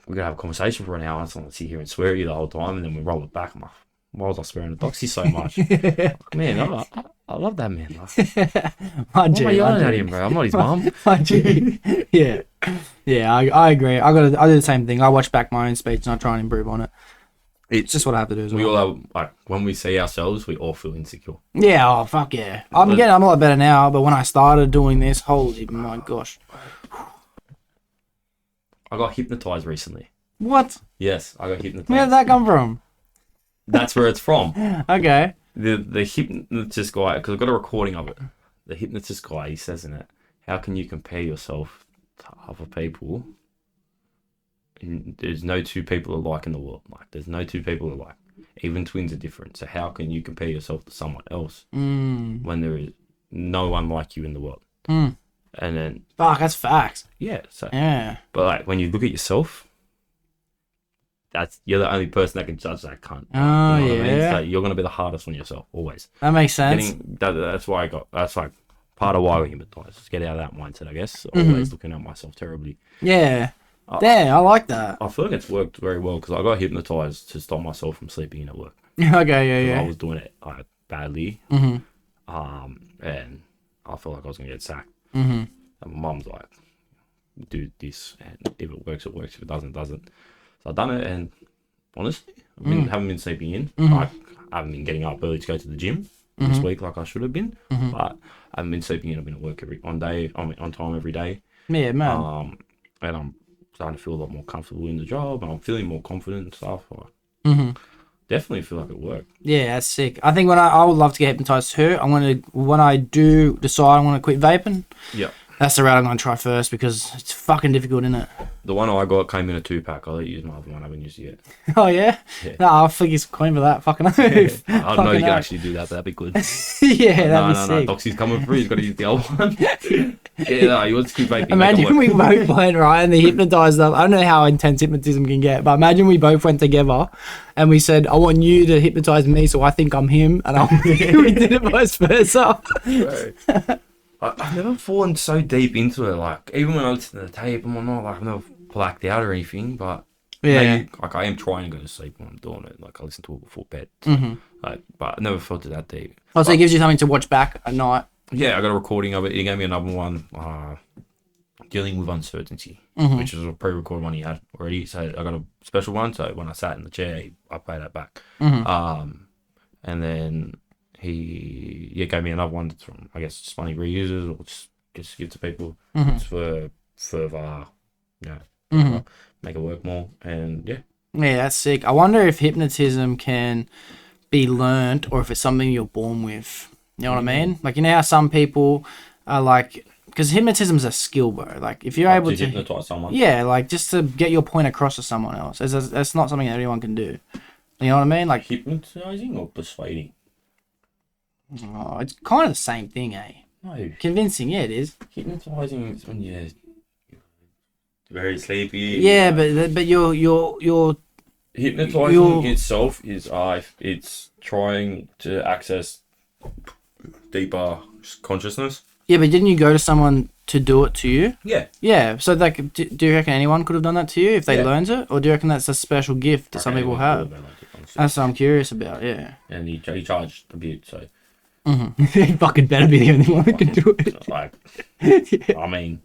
we're gonna have a conversation for an hour. I just want to sit here and swear at you the whole time, and then we roll it back. I'm like, why was I swearing at Doxy so much? Man, I love that man. Like, My why G, am I yelling my at G. him, bro? I'm not his mum. My G. Yeah. Yeah, I agree. I do the same thing. I watch back my own speech and I try and improve on it. It's just what I have to do as We well. all have, like, when we see ourselves, we all feel insecure. Yeah, oh fuck yeah. I'm a lot better now, but when I started doing this, holy my gosh. I got hypnotized recently. What? Yes, I got hypnotized. Where did that come from? That's where it's from. Okay. The hypnotist guy, because I've got a recording of it. The hypnotist guy, he says in it, how can you compare yourself to other people? And there's no two people alike in the world. Like, there's no two people alike. Even twins are different. So how can you compare yourself to someone else when there is no one like you in the world? And then, Fuck, that's facts. yeah. So, Yeah. but like when you look at yourself, you're the only person that can judge that cunt. Oh, You know what I mean? yeah. So you're gonna be the hardest on yourself always. That makes sense. That's why that's like part of why I hypnotized. Just get out of that mindset, I guess. Always looking at myself terribly. Yeah. Damn, I like that. I feel like it's worked very well because I got hypnotized to stop myself from sleeping in at work. Okay, yeah, I yeah. was doing it like badly, and I felt like I was gonna get sacked. And my mum's like, "Do this, and if it works, it works. If it doesn't, it doesn't." So I've done it, and honestly, haven't been sleeping in. Like, I haven't been getting up early to go to the gym this week like I should have been, but I haven't been sleeping in. I've been at work on time every day. Yeah, man. And I'm starting to feel a lot more comfortable in the job, and I'm feeling more confident and stuff. Definitely feel like it worked. Yeah, that's sick. I think I would love to get hypnotized too. When I do decide I'm gonna quit vaping. Yeah. That's the route I'm gonna try first because it's fucking difficult, isn't it? The one I got came in a 2-pack. I'll let you use my other one. I haven't used it yet. Oh yeah? Yeah. No, I think he's queen for that. Fucking oath. I don't know Fucking you can oath. actually do that. That'd be good. Yeah, that'd be No. sick. Doxy's coming through. He's got to use the old one. Yeah, no, he wants to keep vaping. Imagine we both went, right, and they hypnotized us. I don't know how intense hypnotism can get, but imagine we both went together and we said, I want you to hypnotize me so I think I'm him, and we did it vice versa. I've never fallen so deep into it. Like, even when I listen to the tape and whatnot, like, I've never blacked out or anything, but Yeah. maybe, like, I am trying to go to sleep when I'm doing it. Like, I listen to it before bed. Like, but I never felt it that deep. Oh, so it gives you something to watch back at night. Yeah, I got a recording of it. He gave me another one, dealing with uncertainty, which is a pre-recorded one he had already. So I got a special one. So when I sat in the chair, I played that back. And then he gave me another one that's from, I guess, just money reusers or just give to people. It's for further, make it work more. And yeah. Yeah, that's sick. I wonder if hypnotism can be learned or if it's something you're born with. You know what I mean? Like, you know how some people are like, because hypnotism's a skill, bro. Like, if you're able to hypnotize someone. Yeah, like just to get your point across to someone else. That's not something that anyone can do. You know what I mean? Like, Hypnotizing or persuading? oh, it's kind of the same thing, eh? No. Convincing, yeah, it is. Hypnotizing is when you're very sleepy. Yeah, but you're Hypnotizing itself is it's trying to access deeper consciousness. yeah, but didn't you go to someone to do it to you? Yeah. Yeah, so like, do you reckon anyone could have done that to you if they Yeah. learned it, or do you reckon that's a special gift that some people have? That's what I'm curious about. Yeah. And he charged a bit, so He fucking better be the only one who can do it. like, I mean,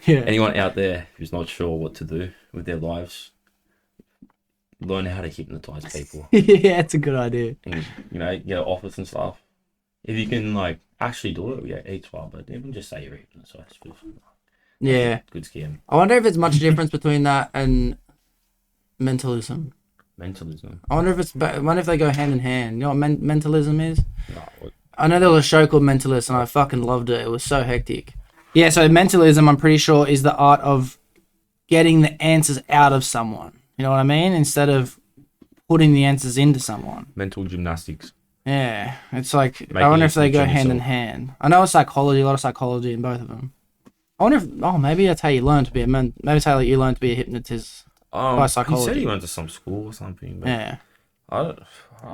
Yeah. anyone out there who's not sure what to do with their lives, learn how to hypnotize people. Yeah, it's a good idea. And, get an office and stuff. If you can, like, actually do it, yeah, each well, but even just say you're hypnotized. Yeah. Good scam. I wonder if there's much difference between that and mentalism. Mentalism. I wonder if they go hand in hand. You know what mentalism is? No, I know there was a show called Mentalist and I fucking loved it. It was so hectic. Yeah, so mentalism, I'm pretty sure, is the art of getting the answers out of someone. You know what I mean? Instead of putting the answers into someone. mental gymnastics. Yeah, it's like, I Making wonder it if they go switch on hand in yourself. hand. I know it's psychology, a lot of psychology in both of them. I wonder if, maybe that's how you learn to be maybe it's how you learn to be a hypnotist. By He psychology. said he went to some school or something. But Yeah. I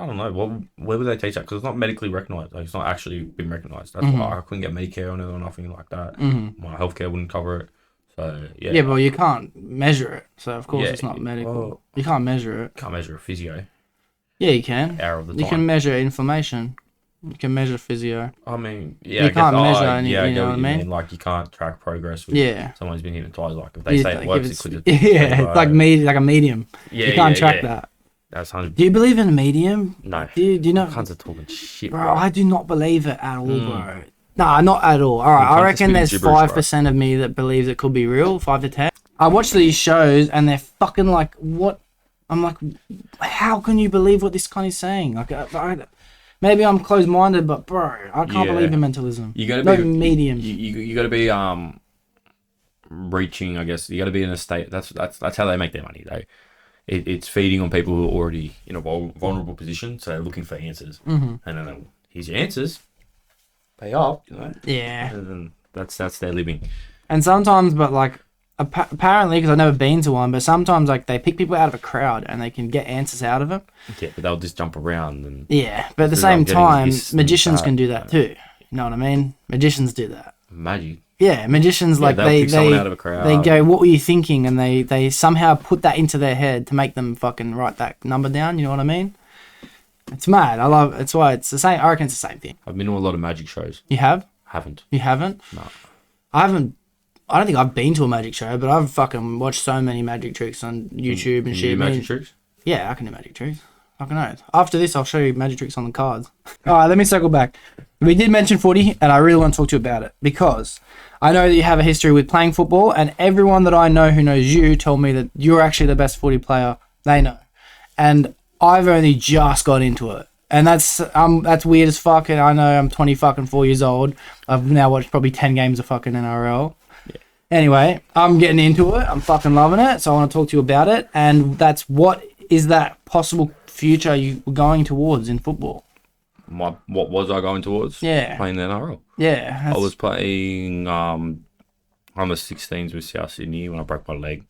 don't know. Where would they teach that? Because it's not medically recognised. Like, it's not actually been recognised. That's Mm-hmm. why I couldn't get Medicare on it or nothing like that. My healthcare wouldn't cover it. So, yeah. Yeah, but you can't measure it. So, of course, Yeah, it's not medical. well- You can't measure it. Can't measure a physio. Yeah, you can. Hour of the You time. can measure inflammation. You can measure physio. I mean, yeah, You I can't guess, measure oh, anything, yeah, I you get know what what I you mean? Like, you can't track progress with Yeah. someone's been hypnotized. Like, if they say it Like, works, if it could it's, yeah, it's like like a medium. Yeah, You can't yeah, track yeah. that. That's 100. Do you believe in a medium? No. Do you know? Cunts are talking shit, Bro, bro. I do not believe it at all, bro. Nah, not at all. All right, Cunts I are reckon spitting there's gibberish, 5% of me that believes it could be real, 5 to 10. I watch these shows and they're fucking like, what? I'm like, how can you believe what this cunt is saying? Like, maybe I'm closed-minded, but bro, I can't believe in mentalism. You gotta no be medium. You gotta be reaching. I guess you gotta be in a state. That's how they make their money. It's feeding on people who are already in a vulnerable position, so they're looking for answers. Mm-hmm. And then here's your answers. Pay up, you know. Yeah. And then that's their living. And sometimes, but like, apparently, because I've never been to one, but sometimes like they pick people out of a crowd and they can get answers out of them. Yeah, but they'll just jump around and. Yeah, but at the So same I'm getting time, this and magicians that, can do that too. You know what I mean? Magicians do that. Magic. Yeah, magicians like they'll they pick someone out of a crowd. they go, "What were you thinking?" And they somehow put that into their head to make them fucking write that number down. You know what I mean? It's mad. I love. It's why it's the same. I reckon it's the same thing. I've been to a lot of magic shows. You have? Haven't. You haven't? No. I haven't. I don't think I've been to a magic show, but I've fucking watched so many magic tricks on YouTube and Can you shit. do magic tricks? Yeah, I can do magic tricks. Fucking knows. After this, I'll show you magic tricks on the cards. All right, let me circle back. We did mention footy, and I really want to talk to you about it because I know that you have a history with playing football, and everyone that I know who knows you told me that you're actually the best footy player they know. And I've only just got into it. And that's weird as fuck, and I know I'm 24 years old. I've now watched probably 10 games of fucking NRL. Anyway, I'm getting into it. I'm fucking loving it. So I want to talk to you about it. And that's what is that possible future you were going towards in football? What was I going towards? Yeah. Playing the NRL. Yeah. I was playing under 16s with South Sydney when I broke my leg.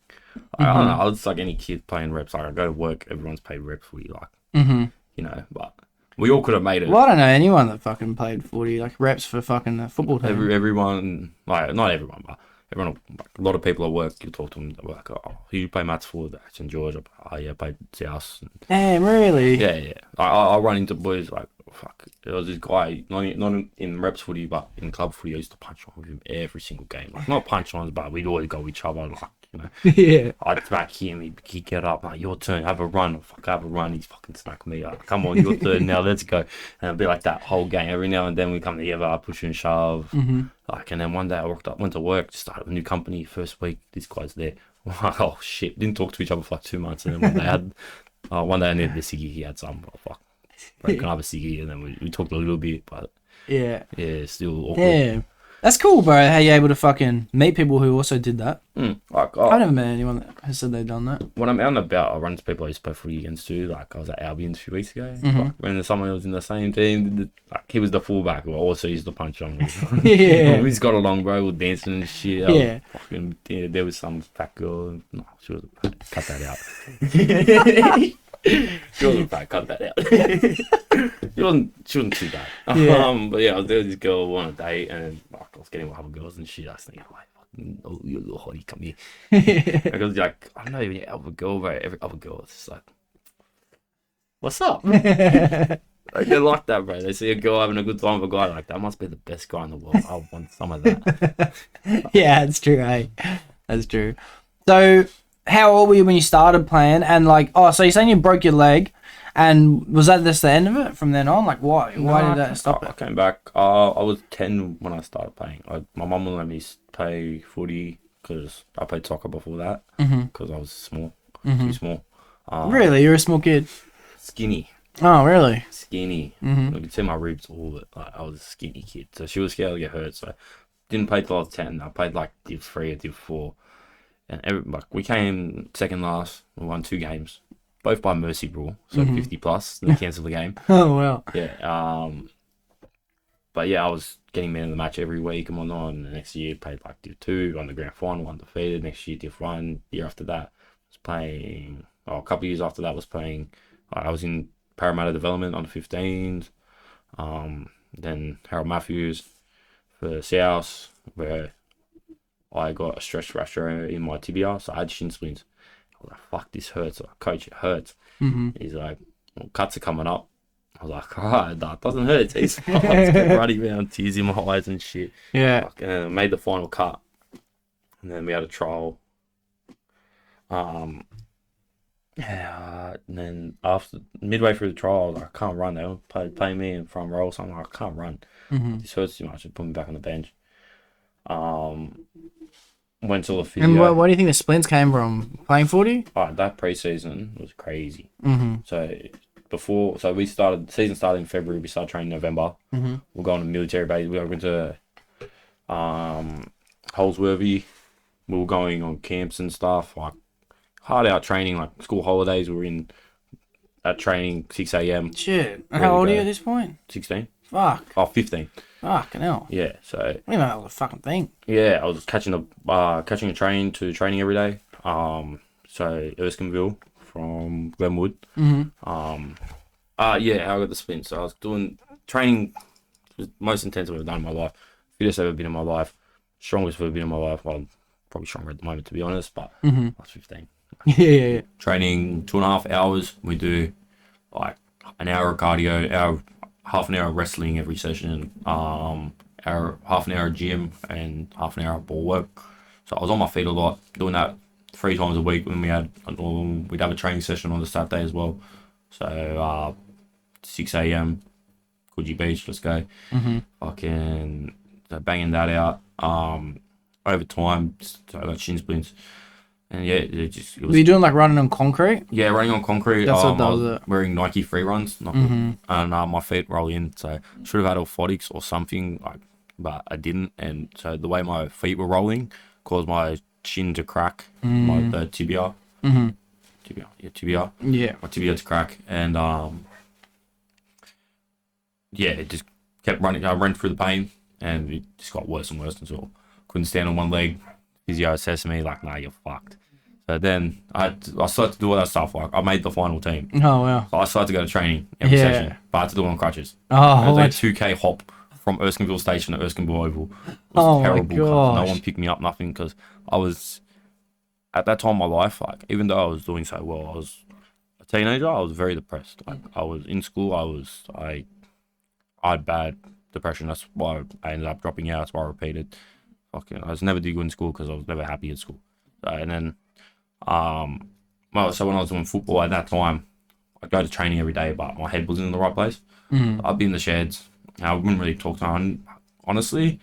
I don't know. I was like any kid playing reps. Like I go to work, everyone's paid reps footy, like you know. But we all could have made it. Well, I don't know anyone that fucking played footy, like reps for fucking the football team. Everyone, like not everyone, but everyone, like, a lot of people at work, you talk to them, they're like, oh, who you play maths for? St George. Oh yeah, I played South. Damn, really? Yeah. I run into boys like, fuck. There was this guy, not in reps footy, but in club footy. I used to punch on with him every single game. Like not punch ons, but we'd always go each other. Like you know, Yeah. I'd smack him. He'd get up. Like your turn. Have a run. Fuck, have a run. He's fucking smack me. Like, come on, your turn now. Let's go. And it'd be like that whole game. Every now and then we come together. I push and shove. Like, and then one day I went to work. Just started a new company. First week, this guy's there. Like, oh shit! Didn't talk to each other for like 2 months. And then one day I needed the ciggy. He had some. Oh, fuck. Can I have a ciggy? And then we talked a little bit, but yeah, still awkward. Damn. That's cool, bro. How you able to fucking meet people who also did that? Like, I've never met anyone that has said they've done that. When I'm out and about, I run into people I used to play footy against too. Like I was at Albion a few weeks ago. Like, when someone was in the same team, like he was the fullback, who I also used to punch on. Yeah. We just got along, bro. We're dancing and shit. Yeah. There was some fat girl. No, she was cut that out. She wasn't fat. Cut that out. She wasn't too bad. Yeah. But yeah, I was there with this girl on a date, and like, I was getting with other girls and shit. I was thinking, like, oh, you little hottie, come here. Because like, I don't know, when you have a girl, bro, every other girl, it's just like, what's up? Like, they like that, bro. They see a girl having a good time with a guy like that. Must be the best guy in the world. I want some of that. Yeah, that's true, eh? That's true. So, how old were you when you started playing? And like, so you're saying you broke your leg, and was that just the end of it from then on? Like, why? Why did that stop I it? came back. I was 10 when I started playing. My mum would let me play footy because I played soccer before that because I was small, too small. Really? You're a small kid? Skinny. Oh, really? Skinny. You could see my ribs, all of it. Like, I was a skinny kid. So she was scared to get hurt. So didn't play till I was 10. I played like Div 3 or Div 4. And we came second last. We won 2 games. Both by mercy rule. So 50 plus. And they cancelled the game. Oh, wow. Yeah. But yeah, I was getting man of the match every week and whatnot. And the next year played like Div 2, won the grand final, undefeated. Next year Div 1. Year after that was playing. A couple of years after that was playing. I was in Parramatta Development on the 15s. Then Harold Matthews for South, where I got a stress fracture in my tibia, so I had shin splints. I was like, fuck, this hurts. Like, coach, it hurts. He's like, well, cuts are coming up. I was like, alright, that doesn't hurt. It's fine. Let's get running around, tears in my eyes and shit. Yeah. And I made the final cut. And then we had a trial. And then after midway through the trial, I was like, I can't run. They don't pay me in front row, so I'm like, I can't run. This hurts too much. They put me back on the bench. Went to the physio. And what do you think the splints came from? Playing footy? That pre-season was crazy. So the season started in February. We started training in November. We're going to military base. We went to Holsworthy. We were going on camps and stuff, like hard out training, like school holidays. We were in at training 6 a.m. Shit. And how old are you at this point? 16. Fuck. Oh, 15. Fucking hell. Yeah, so I didn't even know that was a fucking thing. yeah, I was catching a train to training every day. So Erskineville from Glenwood. Yeah, how I got the spin. So I was doing training, was the most intense I've ever done in my life. Fittest I've ever been in my life. Strongest I've ever been in my life. Well, probably stronger at the moment, to be honest, but I was 15. Yeah. Training 2.5 hours. We do like an hour of cardio, half an hour of wrestling every session, half an hour of gym, and half an hour of ball work. So I was on my feet a lot, doing that 3 times a week. When we'd have a training session on the Saturday as well. So 6 a.m. Coogee Beach, let's go. Fucking banging that out. Over time, so I got shin splints. And yeah, it was... Were you doing like running on concrete? Yeah, running on concrete. That's what I does was it. wearing Nike free runs, and my feet roll in. So should have had orthotics or something, but I didn't. And so the way my feet were rolling caused my shin to crack, the tibia. Tibia. Yeah. My tibia to crack, and it just kept running. I ran through the pain, and it just got worse and worse until couldn't stand on one leg. Physio says to me, like, nah, you're fucked. So then I started to do all that stuff. Like, I made the final team. Oh, wow. So I started to go to training every session, but I had to do it on crutches. Oh, it was like a 2K hop from Erskineville Station to Erskineville Oval. It was terrible. No one picked me up, nothing, because I was, at that time in my life, like, even though I was doing so well, I was a teenager, I was very depressed. Like, I was in school, I had bad depression. That's why I ended up dropping out. That's why I repeated. I was never did good in school because I was never happy at school. And then, so when I was doing football at that time, I'd go to training every day, but my head wasn't in the right place. I'd be in the sheds. I wouldn't really talk to them. Honestly,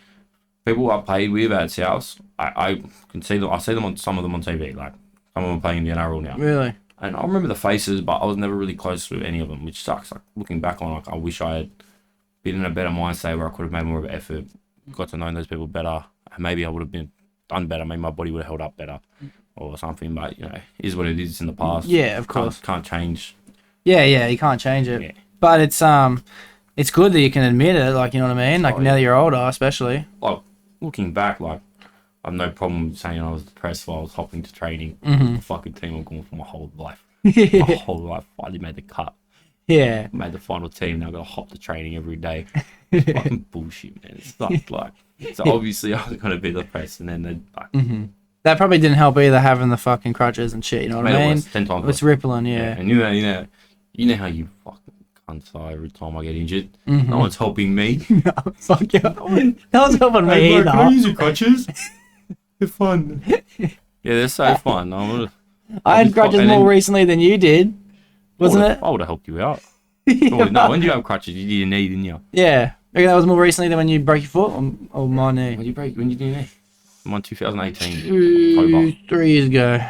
people I played with at South, I can see them. I see them some of them on TV. Like, some of them are playing in the NRL now. Really? And I remember the faces, but I was never really close with any of them, which sucks. Like, looking back on, like, I wish I had been in a better mindset where I could have made more of an effort, got to know those people better. Maybe I would have done better. Maybe my body would have held up better or something. But, it is what it is. It's in the past. Yeah, of course. Can't change. Yeah, you can't change it. Yeah. But it's good that you can admit it. Like, you know what I mean? Like, now that you're older, especially. Like, looking back, like, I have no problem saying I was depressed while I was hopping to training. The fucking team I'm going for my whole life. My whole life. Finally made the cut. Yeah. Made the final team. Now I've got to hop to training every day. It's fucking bullshit, man. It's not like... So obviously I was going to be depressed, and then they'd like... That probably didn't help either, having the fucking crutches and shit, you know what I mean? 10 times it's rippling, yeah. And you know how you fucking cunt are every time I get injured. No one's helping me. No, fuck you. No one's helping me either. Can I use your crutches? They're fun. Yeah, they're so fun. I had crutches more recently than you did, wasn't it? I would have helped you out. No, when did you have crutches? You did your knee, didn't you? Yeah. I reckon that was more recently than when you broke your foot or my knee. When did you do your knee? I'm on 2018. October. 3 years ago.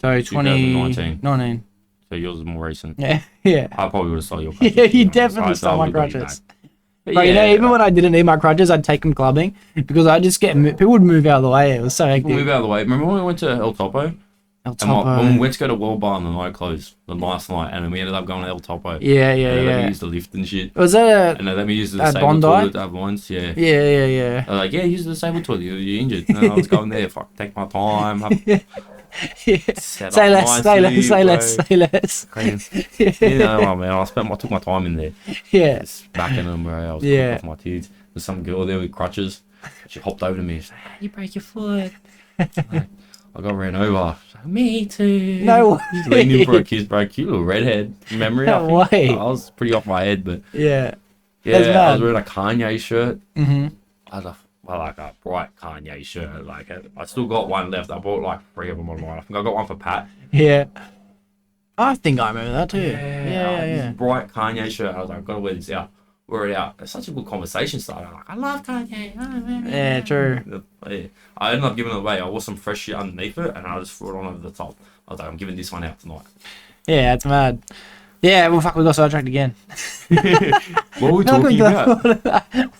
So 2019. 19. So yours is more recent. Yeah. I probably would have stole your crutches. Yeah, you definitely stole my crutches. But yeah, even when I didn't need my crutches, I'd take them clubbing because I just people would move out of the way. It was so hectic. Move out of the way. Remember when we went to El Topo? When we went to go to World Bar and the night closed, the last night, and then we ended up going to El Topo. Yeah. They let me use the lift and shit. Was that and they let me use the disabled toilet at once, yeah. Yeah. They're like, yeah, use the disabled toilet, you're injured. And I was going there, take my time. Say less. Man, I took my time in there. Yeah. Just backing them where I was cutting off my teeth. There's some girl there with crutches. She hopped over to me. She's like, you break your foot. I got ran over. Like, me too. No way. Just leaned in for a kiss, bro. Cute little redhead memory. No I think. way. I was pretty off my head, but Yeah. yeah, That's I was mad. wearing a Kanye shirt. Mm-hmm. I like a bright Kanye shirt. Like I still got one left. I bought like 3 of them online. I think I got one for Pat. Yeah. I think I remember that too. Yeah. This bright Kanye shirt. I was like, gotta wear this out. Wear it out. It's such a good conversation starter. I'm like, I love Kanye. Yeah, true. I ended up giving it away. I wore some fresh shit underneath it, and I just threw it on over the top. I was like, I'm giving this one out tonight. Yeah, it's mad. Yeah, well, fuck, we got sidetracked again. What were we talking about?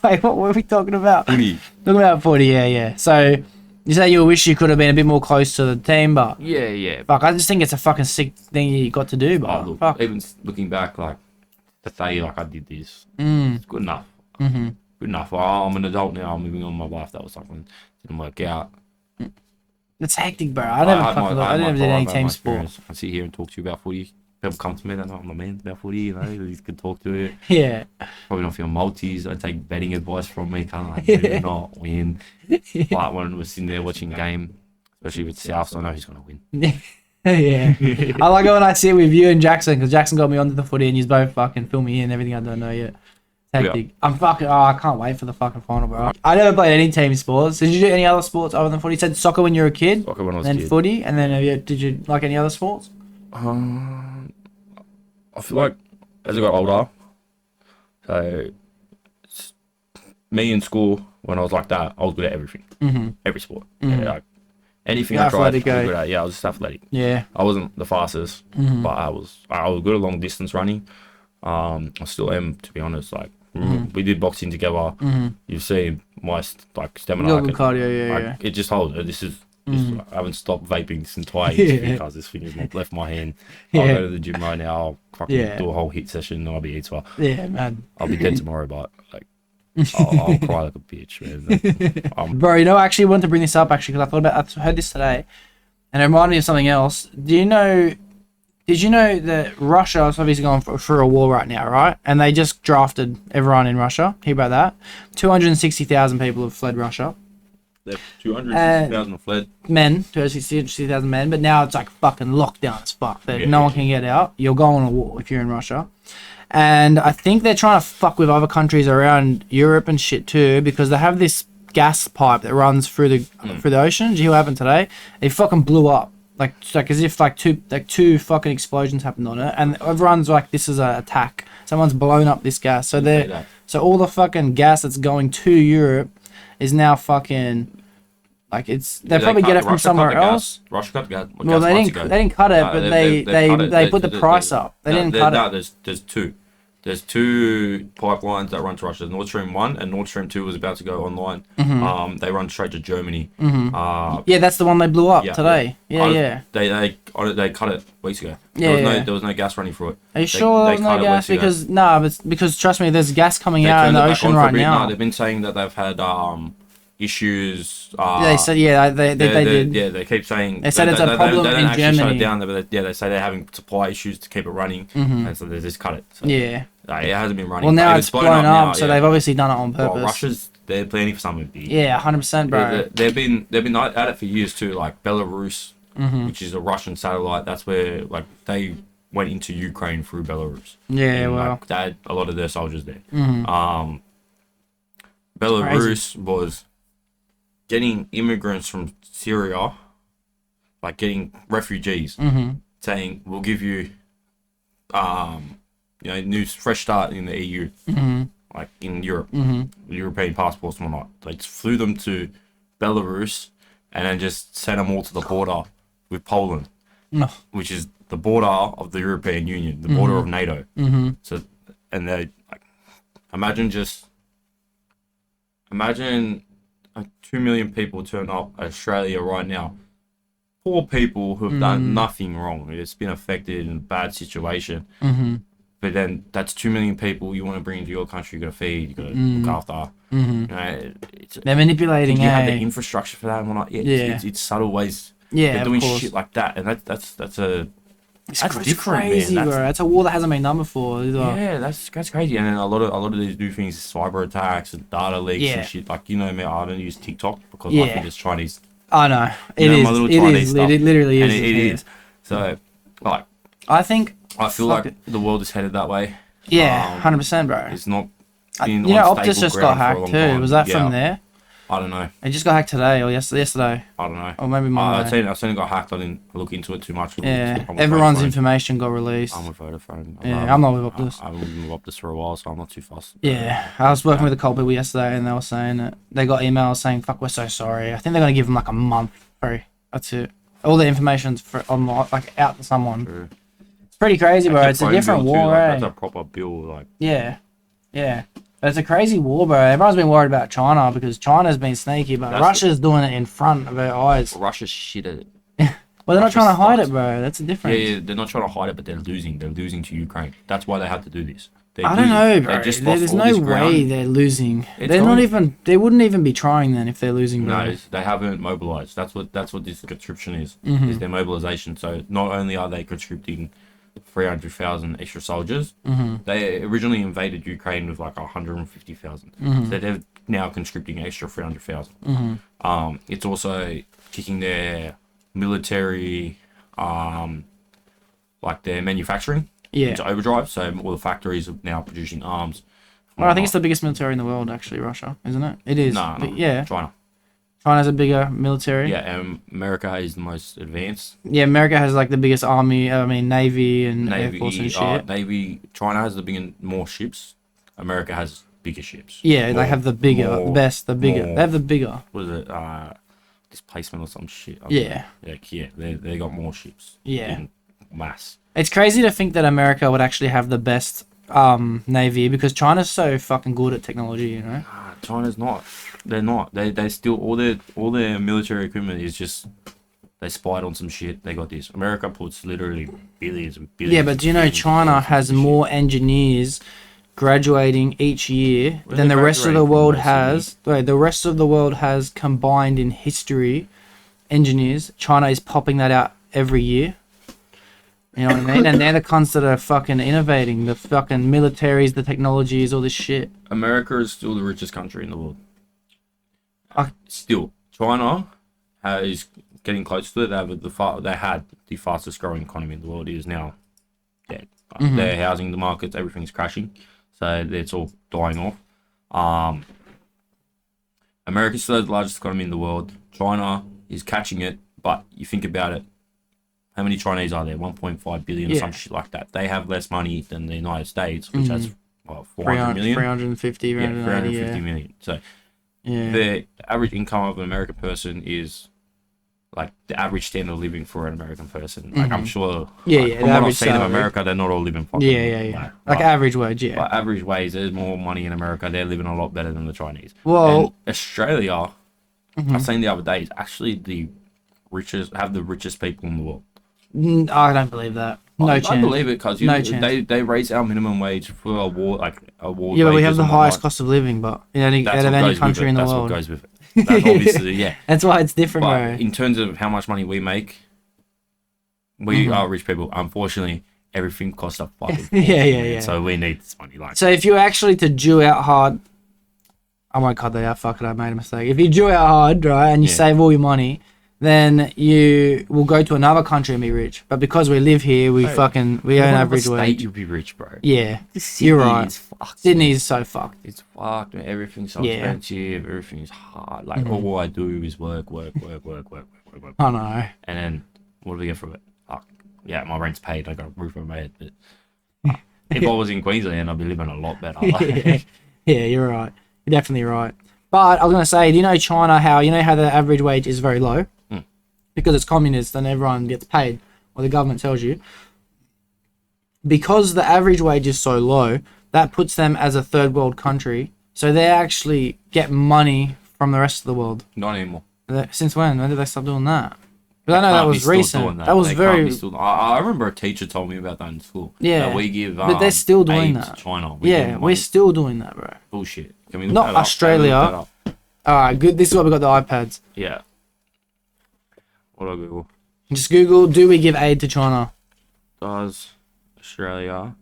Wait, what were we talking about? Footy. Talking about footy, yeah. So, you say you wish you could have been a bit more close to the team, but Yeah. fuck, I just think it's a fucking sick thing you got to do, but Look, fuck. even looking back, like to say like I did this, Mm. it's good enough. Mm-hmm. Good enough. I'm an adult now. I'm moving on with my life. That was something didn't work out. It's hectic, bro. I never did any team sport. I sit here and talk to you about footy. People come to me, they know I'm a man about footy, you know, you can talk to it. Yeah. Probably not feel multis. I take betting advice from me, kind of like, maybe not win. But when we're sitting there watching game, especially with South, so I know who's going to win. Yeah. I like it when I sit with you and Jackson, because Jackson got me onto the footy and you both fucking fill me in everything I don't know yet. Hectic. Yeah. I can't wait for the fucking final, bro. I never played any team sports. Did you do any other sports other than footy? You said soccer when you were a kid? Soccer when I was a kid. Then footy, and then did you like any other sports? I feel like as I got older, so me in school, when I was like that, I was good at everything. Mm-hmm. Every sport. Mm-hmm. Yeah, like anything I tried, I was athletic, good at. Yeah, I was just athletic. Yeah. I wasn't the fastest, Mm-hmm. but I was good at long distance running. I still am, to be honest. Like we did boxing together. Mm-hmm. You've seen my like You stamina. got good cardio, yeah. It just holds. This is. I haven't stopped vaping since twice because this thing has left my hand. I'll go to the gym right now. I'll fucking do a whole hit session and I'll be eating. Yeah, man. I'll be dead tomorrow, but like I'll cry like a bitch, man. Bro, you know, I actually wanted to bring this up actually because I heard this today, and it reminded me of something else. Did you know that Russia is obviously going through a war right now, right? And they just drafted everyone in Russia. Hear about that? 260,000 people have fled Russia. 260,000 fled. Men, 260,000 men, but now it's like fucking lockdown as fuck. No one can get out. You're going to war if you're in Russia. And I think they're trying to fuck with other countries around Europe and shit too, because they have this gas pipe that runs through the ocean. Did you hear what happened today? It fucking blew up. Like as if two fucking explosions happened on it, and everyone's like, this is an attack. Someone's blown up this gas. So all the fucking gas that's going to Europe is now fucking like they probably get it from somewhere else. Russia cut the gas. Well, they didn't cut it, but they put the price up. They didn't cut it. There's two. There's two pipelines that run to Russia. Nord Stream 1 and Nord Stream 2 was about to go online. Mm-hmm. They run straight to Germany. Mm-hmm. Yeah, that's the one they blew up today. Yeah. They cut it weeks ago. There was no gas running through it. Are you sure there was no gas? Because trust me, there's gas coming out in the ocean right now. No, they've been saying that they've had issues. They said they did. Yeah, they keep saying they said it's a problem they don't in actually Germany. shut it down, but they say they're having supply issues to keep it running, and so they just cut it. So, yeah, it hasn't been running. Well, now it's blown up, so they've obviously done it on purpose. Well, they're planning for something big. Yeah, 100%, bro. They've been at it for years too. Like Belarus, which is a Russian satellite. That's where like they went into Ukraine through Belarus. Yeah, and, well, like, they had a lot of their soldiers there. Mm-hmm. Belarus was getting immigrants from Syria, like getting refugees, saying we'll give you, new fresh start in the EU, like in Europe, European passports and whatnot. They just flew them to Belarus and then just sent them all to the border with Poland, which is the border of the European Union, the border of NATO. So, and they like, imagine 2 million people turn up at Australia right now. Poor people who have done nothing wrong. It's been affected in a bad situation. But then that's 2 million people you want to bring into your country. You got to feed, you got to look after. They're manipulating. You have the infrastructure for that and whatnot. It's subtle ways. They're doing shit like that, and that's different, crazy, man. Bro. That's a war that hasn't been done before. Yeah, that's crazy. And then a lot of these new things, cyber attacks and data leaks and shit. Like, me, I don't use TikTok because I think it's Chinese I know. You know, my little Chinese stuff. It literally And is. it is. So, like, I think. I feel fuck like the world is headed that way. Yeah, 100%, bro. It's not. You know, Optus just got hacked too. Was that from there? I don't know. It just got hacked today or yesterday. I don't know. Or maybe Monday. I've seen it got hacked. I didn't look into it too much. Yeah, everyone's information got released. I'm with Vodafone. Yeah, I'm not with Optus. I've been with Optus for a while, so I'm not too fussed. Yeah, I was working with a couple people yesterday, and they were saying that they got emails saying, "Fuck, we're so sorry." I think they're gonna give them like a month free. That's it. All the information's like out to someone. True. It's pretty crazy, bro. It's a different war, eh? That's a proper bill, like. Yeah. But it's a crazy war, bro. Everyone's been worried about China because China's been sneaky, but Russia's doing it in front of our eyes. Russia's shit at it. Well, they're not trying to hide it, bro. That's the difference. Yeah, they're not trying to hide it, but they're losing. They're losing to Ukraine. That's why they have to do this. I don't know, bro. There's no way they're losing. They're not even. They wouldn't even be trying then if they're losing, bro. No, they haven't mobilized. That's what this conscription is. Is their mobilization. So not only are they conscripting 300,000 extra soldiers, they originally invaded Ukraine with like 150,000. So they're now conscripting extra 300,000. It's also kicking their military, like their manufacturing into overdrive. So all the factories are now producing arms. Well, I think it's the biggest military in the world, actually, Russia, isn't it? It is. No, yeah. China. China's a bigger military. Yeah, and America is the most advanced. Yeah, America has like the biggest army, navy and Air Force and shit. Navy, China has more ships. America has bigger ships. Yeah, they have the bigger, the best, the bigger. They have the bigger. What is it? Displacement or some shit. Yeah. They got more ships. Yeah. In mass. It's crazy to think that America would actually have the best navy because China's so fucking good at technology, you know? China's not. They're not. They still all their military equipment is just they spied on some shit. They got this. America puts literally billions and billions. Yeah, but do you know China has more engineers graduating each year than the rest of the world has. The rest of the world has combined in history engineers. China is popping that out every year. You know what I mean? And they're the cunts that are fucking innovating. The fucking militaries, the technologies, all this shit. America is still the richest country in the world. Still, China is getting close to it. They had the fastest growing economy in the world. It is now dead. Their housing, the markets, everything's crashing. So it's all dying off. America still has the largest economy in the world. China is catching it, but you think about it. How many Chinese are there? 1.5 billion or some shit like that. They have less money than the United States, which has 400 million? 350, 350 million. So the average income of an American person is like the average standard of living for an American person. Like I'm sure from what I've seen of America, they're not all living fucking like average wage, But average wage, there's more money in America. They're living a lot better than the Chinese. Well, and Australia, I seen the other day, is actually the richest people in the world. I don't believe that. No chance. I believe it because they raise our minimum wage for a war. Yeah, but we have the highest cost of living, but out of any country in the world. That's what goes with it. That's obviously, That's why it's different, but bro. in terms of how much money we make, we are rich people. Unfortunately, everything costs a fucking yeah. So we need this money. So if you actually to Jew out hard, I won't cut that out. Fuck it, I made a mistake. If you Jew out hard, right, and you save all your money, then you will go to another country and be rich. But because we live here, we earn average wage. You'll be rich, bro. Yeah, you're right. Sydney's so fucked. It's fucked. Everything's so expensive. Everything's hard. Like all I do is work. I know. And then what do we get from it? Yeah, my rent's paid. I got a roof over my head. But if I was in Queensland, I'd be living a lot better. Yeah, you're right. You're definitely right. But I was gonna say, do you know China? How the average wage is very low? Because it's communist and everyone gets paid, or the government tells you. Because the average wage is so low, that puts them as a third world country. So they actually get money from the rest of the world. Not anymore. Since when? When did they stop doing that? Because I know that was recent. That was very. I remember a teacher told me about that in school. Yeah. That we give. But they're still doing that. To China. We're still doing that, bro. Bullshit. Can we look Not that up? Australia. All right, good. This is why we got the iPads. Yeah. What do I Google? Just Google, do we give aid to China? Does Australia...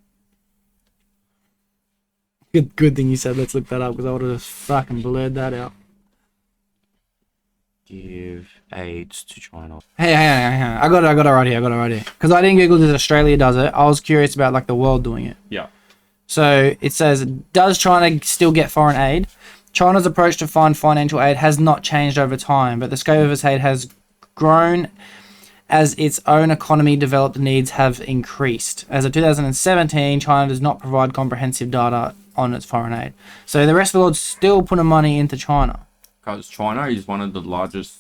Good thing you said let's look that up, because I would have fucking blurred that out. Give aids to China. Hey, hang on. I got it right here. Because I didn't Google this. Australia does it. I was curious about like the world doing it. Yeah. So it says, does China still get foreign aid? China's approach to find financial aid has not changed over time, but the scope of its aid has grown as its own economy developed needs have increased. As of 2017, China does not provide comprehensive data on its foreign aid. So the rest of the world's still putting money into China. Because China is one of the largest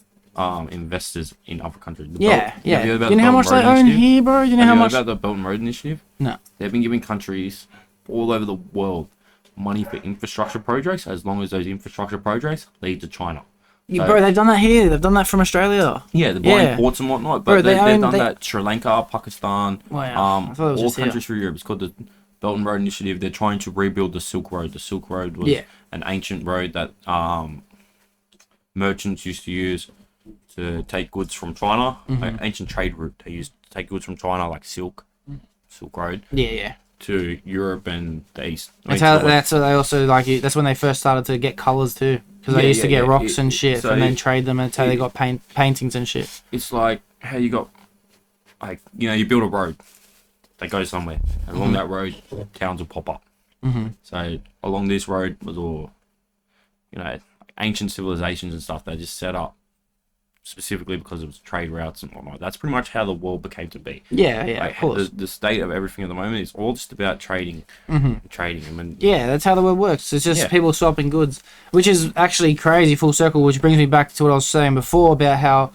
investors in other countries. Yeah. Have you heard about You know the how Belt much and they Road own Initiative? here, bro? You know Have how you much? heard about the Belt and Road Initiative? No. They've been giving countries all over the world money for infrastructure projects as long as those infrastructure projects lead to China. Yeah, So- bro, they've done that here. They've done that from Australia. Yeah, they're buying Yeah. ports and whatnot, Bro, but they they've own- done they- that Sri Lanka, Pakistan, Wow. I thought it was all just here. countries through Europe. It's called the Belt and Road Initiative. They're trying to rebuild the Silk Road. The Silk Road was Yeah. an ancient road that merchants used to use to take goods from China, like ancient trade route. They used to take goods from China, like Silk Road, Yeah. to Europe and the East. That's how they also like it. That's when they first started to get colors too, because they used to get rocks and shit So and then trade them, and that's how they got paintings and shit. It's like how you got, like, you build a road that goes somewhere, and along that road, towns will pop up. So along this road was all, ancient civilizations and stuff. They just set up specifically because it was trade routes and whatnot. That's pretty much how the world became to be. Yeah, Like, of course. the state of everything at the moment is all just about trading, trading. I mean, Yeah, that's how the world works. It's just Yeah. people swapping goods, which is actually crazy full circle, which brings me back to what I was saying before about how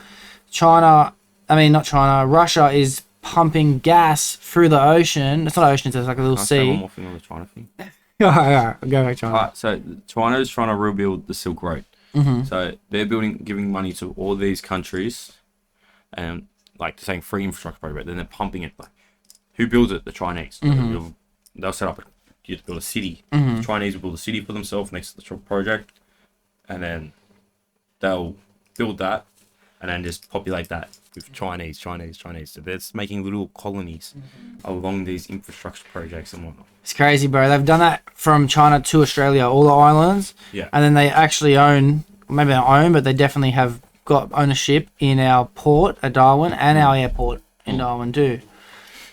Russia is pumping gas through the ocean. It's not ocean, it's like a little can I say one sea. more thing on the China thing? Alright, go back China. Alright, so China is trying to rebuild the Silk Road. So they're giving money to all these countries, and like saying free infrastructure project. Then they're pumping it. Like, who builds it? The Chinese. They'll set up. You have to build a city. The Chinese will build a city for themselves next to the project, and then they'll build that, and then just populate that with Chinese. So they're just making little colonies along these infrastructure projects and whatnot. It's crazy, bro. They've done that from China to Australia, all the islands. Yeah. And then they actually own, maybe they own, but they definitely have got ownership in our port at Darwin and our airport in Darwin too.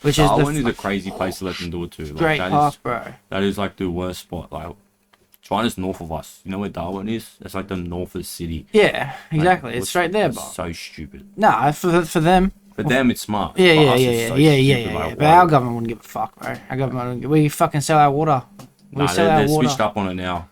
Which Darwin is is a crazy place to let them do it too. Like, great that park, is- bro. That is like the worst spot. Like, China's north of us. You know where Darwin is? That's like the north of the city. Yeah, exactly. It's What's- straight there, it's bro. so stupid. Nah, for them. For them, it's smart. Yeah, For yeah, us, yeah, it's yeah, so yeah, stupid, yeah. like, But why- our government wouldn't give a fuck, bro. Our government wouldn't we fucking sell our water. We Nah, sell they're our water. switched up on it now.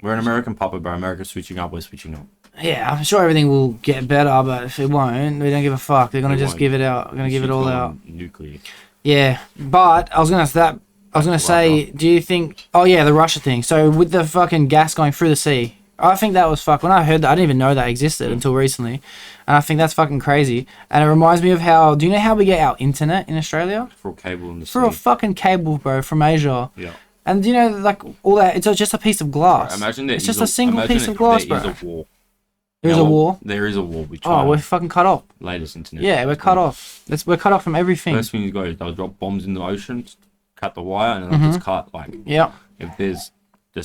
We're an American puppet, bro. America's switching up. We're switching up. Yeah, I'm sure everything will get better, but if it won't, we don't give a fuck. They're gonna They just won't. give it out. They're gonna give it Shit's all gone out. Nuclear. Yeah, but I was gonna say, do you think? Oh yeah, the Russia thing. So with the fucking gas going through the sea, I think that was fuck. When I heard that, I didn't even know that existed until recently, and I think that's fucking crazy. And it reminds me of how. Do you know how we get our internet in Australia? For a cable in the Through a sea. fucking cable, bro, from Asia. Yeah. And you know, like all that, it's just a piece of glass. Imagine there it's is just a single imagine piece of glass, there bro. is a war. There's Now, a war. There is a war with Oh, China. we're fucking cut off. Latest internet. Yeah, we're cut off. We're cut off from everything. First thing you go is they'll drop bombs in the ocean, cut the wire, and then it's cut. Like, Yeah. if there's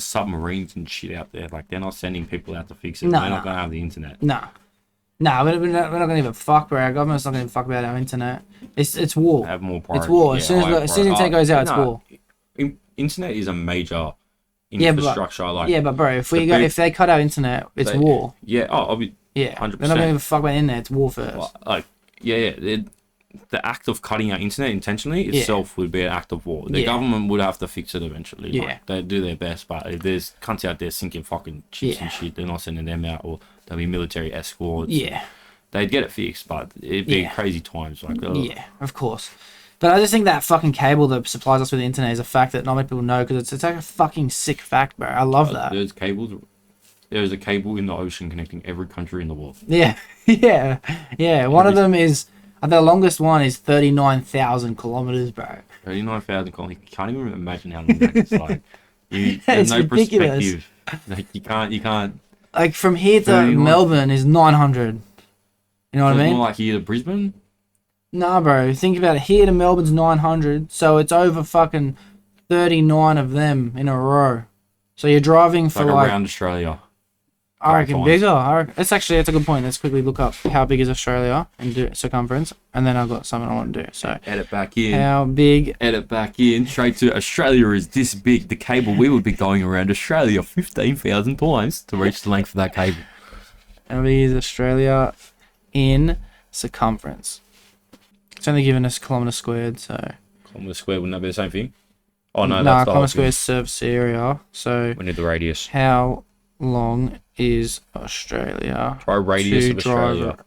submarines and shit out there, like, they're not sending people out to fix it. No, They're no. not gonna have the internet. Nah, we're not gonna give a fuck, bro. Our government's not gonna give a fuck about our internet. It's war. Have more It's priority. war. Yeah, As soon higher as the internet priority. goes out, it's No, war. Internet is a major Yeah, but- infrastructure. like, Yeah, but bro, if the big- if they cut our internet, it's they- war. Yeah. Oh, I'll be. Yeah, 100%. they're not gonna give a fuck about the internet. It's war first. Like, yeah. The act of cutting our internet intentionally itself would be an act of war. The Yeah. government would have to fix it eventually. Yeah. Like, they do their best, but if there's cunts out there sinking fucking chips and shit, they're not sending them out, or there'll be military escorts. Yeah, They'd get it fixed, but it'd be Yeah. crazy times. Like, yeah, of course. But I just think that fucking cable that supplies us with the internet is a fact that not many people know, because it's like a fucking sick fact, bro. I love that. There's cables. There's a cable in the ocean connecting every country in the world. Yeah, yeah. One of them is the longest one is 39,000 kilometers, bro. 39,000 kilometers. You can't even imagine how long that is. Like, there's It's no ridiculous. perspective. Like, you can't. Like from here to 39. Melbourne is 900. You know what I It's mean? more like here to Brisbane. Nah, bro. Think about it. Here to Melbourne's 900, so it's over fucking 39 of them in a row. So you're driving for Like like around Australia. I reckon times. bigger. It's a good point. Let's quickly look up how big is Australia and do circumference, and then I've got something I want to do. So Edit back in. how big? Edit back in. Straight to Australia is this big. The cable we would be going around Australia 15,000 times to reach the length of that cable. How big is Australia in circumference? It's only given us kilometre squared, so. Kilometre square, wouldn't that be the same thing? Oh no, Nah, that's the whole kilometre square thing. is surface area. So We need the radius. how long is Australia? Try radius to of Australia. drive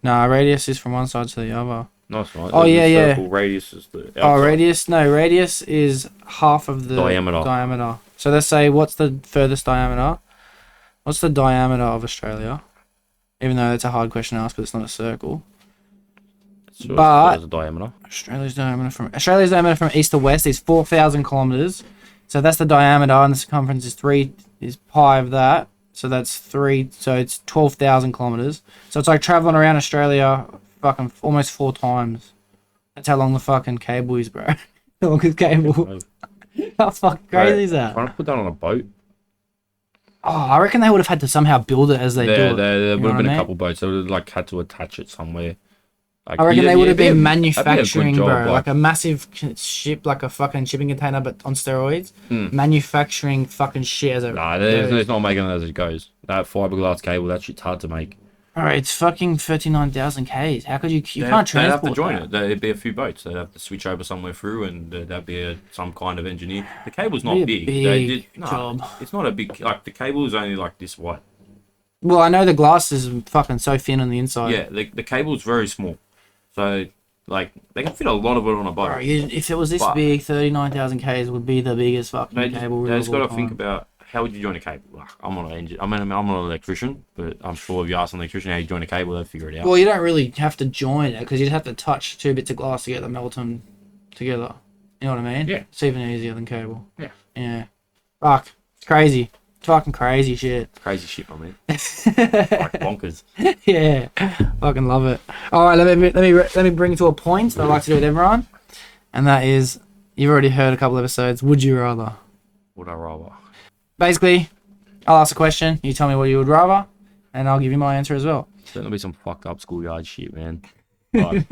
Nah, radius is from one side to the other. No, it's not. Oh, The yeah. circle radius is the outside. Oh, radius? No, radius is half of the Diameter. So let's say, what's the furthest diameter? What's the diameter of Australia? Even though it's a hard question to ask because it's not a circle. So But- it's the diameter. Australia's diameter from east to west is 4,000 kilometers. So that's the diameter, and the circumference is pi of that. So that's 3. So it's 12,000 kilometers. So it's like traveling around Australia fucking almost 4 times. That's how long the fucking cable is, bro. The longest cable. How fucking crazy is that? Trying to put that on a boat. Oh, I reckon they would have had to somehow build it as they do it. There You would know have what been I a mean? couple boats. They would have like had to attach it somewhere. Like, I reckon they would have been that'd be a good manufacturing, job, bro. Like a massive ship, like a fucking shipping container, but on steroids. Manufacturing fucking shit as a. Nah, there's not making it as it goes. That fiberglass cable, that shit's hard to make. Alright, it's fucking 39,000 Ks. How could you can't They'd have transport to join that? it. There'd be a few boats. They'd have to switch over somewhere through, and there'd be some kind of engineer. The cable's not It'd be a big. big job. It's not a big. Like the cable is only like this wide. Well, I know the glass is fucking so thin on the inside. Yeah, the cable's very small. So like they can fit a lot of it on a boat. Bro, if it was this But- big, 39,000 Ks would be the biggest fucking cable They reel just of all got to think time. about how would you join a cable. Like, I'm not an I'm not an electrician, but I'm sure if you ask an electrician how you join a cable, they'll figure it out. Well, you don't really have to join it because you just have to touch 2 bits of glass together, melt them together. You know what I mean? Yeah. It's even easier than cable. Yeah. Yeah. Fuck. It's crazy. It's fucking crazy shit. Crazy shit, my man. Like bonkers. Yeah. Fucking love it. All right, let me bring it to a point that I like to do with everyone, and that is, you've already heard a couple episodes. Would you rather? Would I rather? Basically, I'll ask a question. You tell me what you would rather, and I'll give you my answer as well. It's gonna be some fucked up schoolyard shit, man. Like,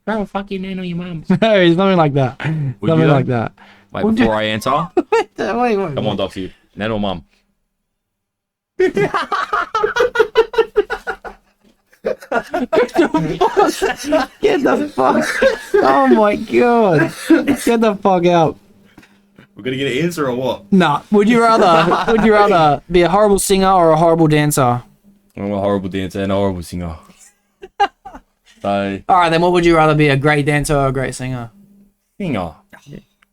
oh, fuck your nan or your mum. No, it's nothing like that. Would Nothing you like that. Wait, Would before I answer, wait. come on, Doxy. Nan or mum? Get the fuck. Oh my god. Get the fuck out. We're gonna get an answer or what? Nah. Would you rather be a horrible singer or a horrible dancer? I'm a horrible dancer and a horrible singer. So, All right, then what would you rather be, a great dancer or a great singer? singer.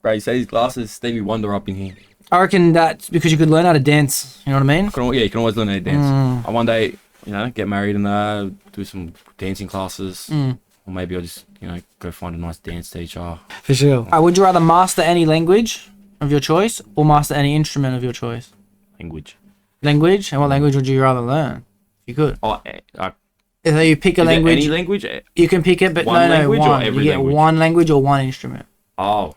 Great, say his glasses, Stevie Wonder up in here. I reckon that's because you could learn how to dance. You know what I mean? You can always learn how to dance. I one day, get married and do some dancing classes. Or maybe I'll just, go find a nice dance teacher. For sure. Would you rather master any language of your choice or master any instrument of your choice? Language. Language? And what language would you rather learn? If you could. Oh, If you pick a is language, any language? you can pick it, but One language or one. every You get language? one language or one instrument. Oh.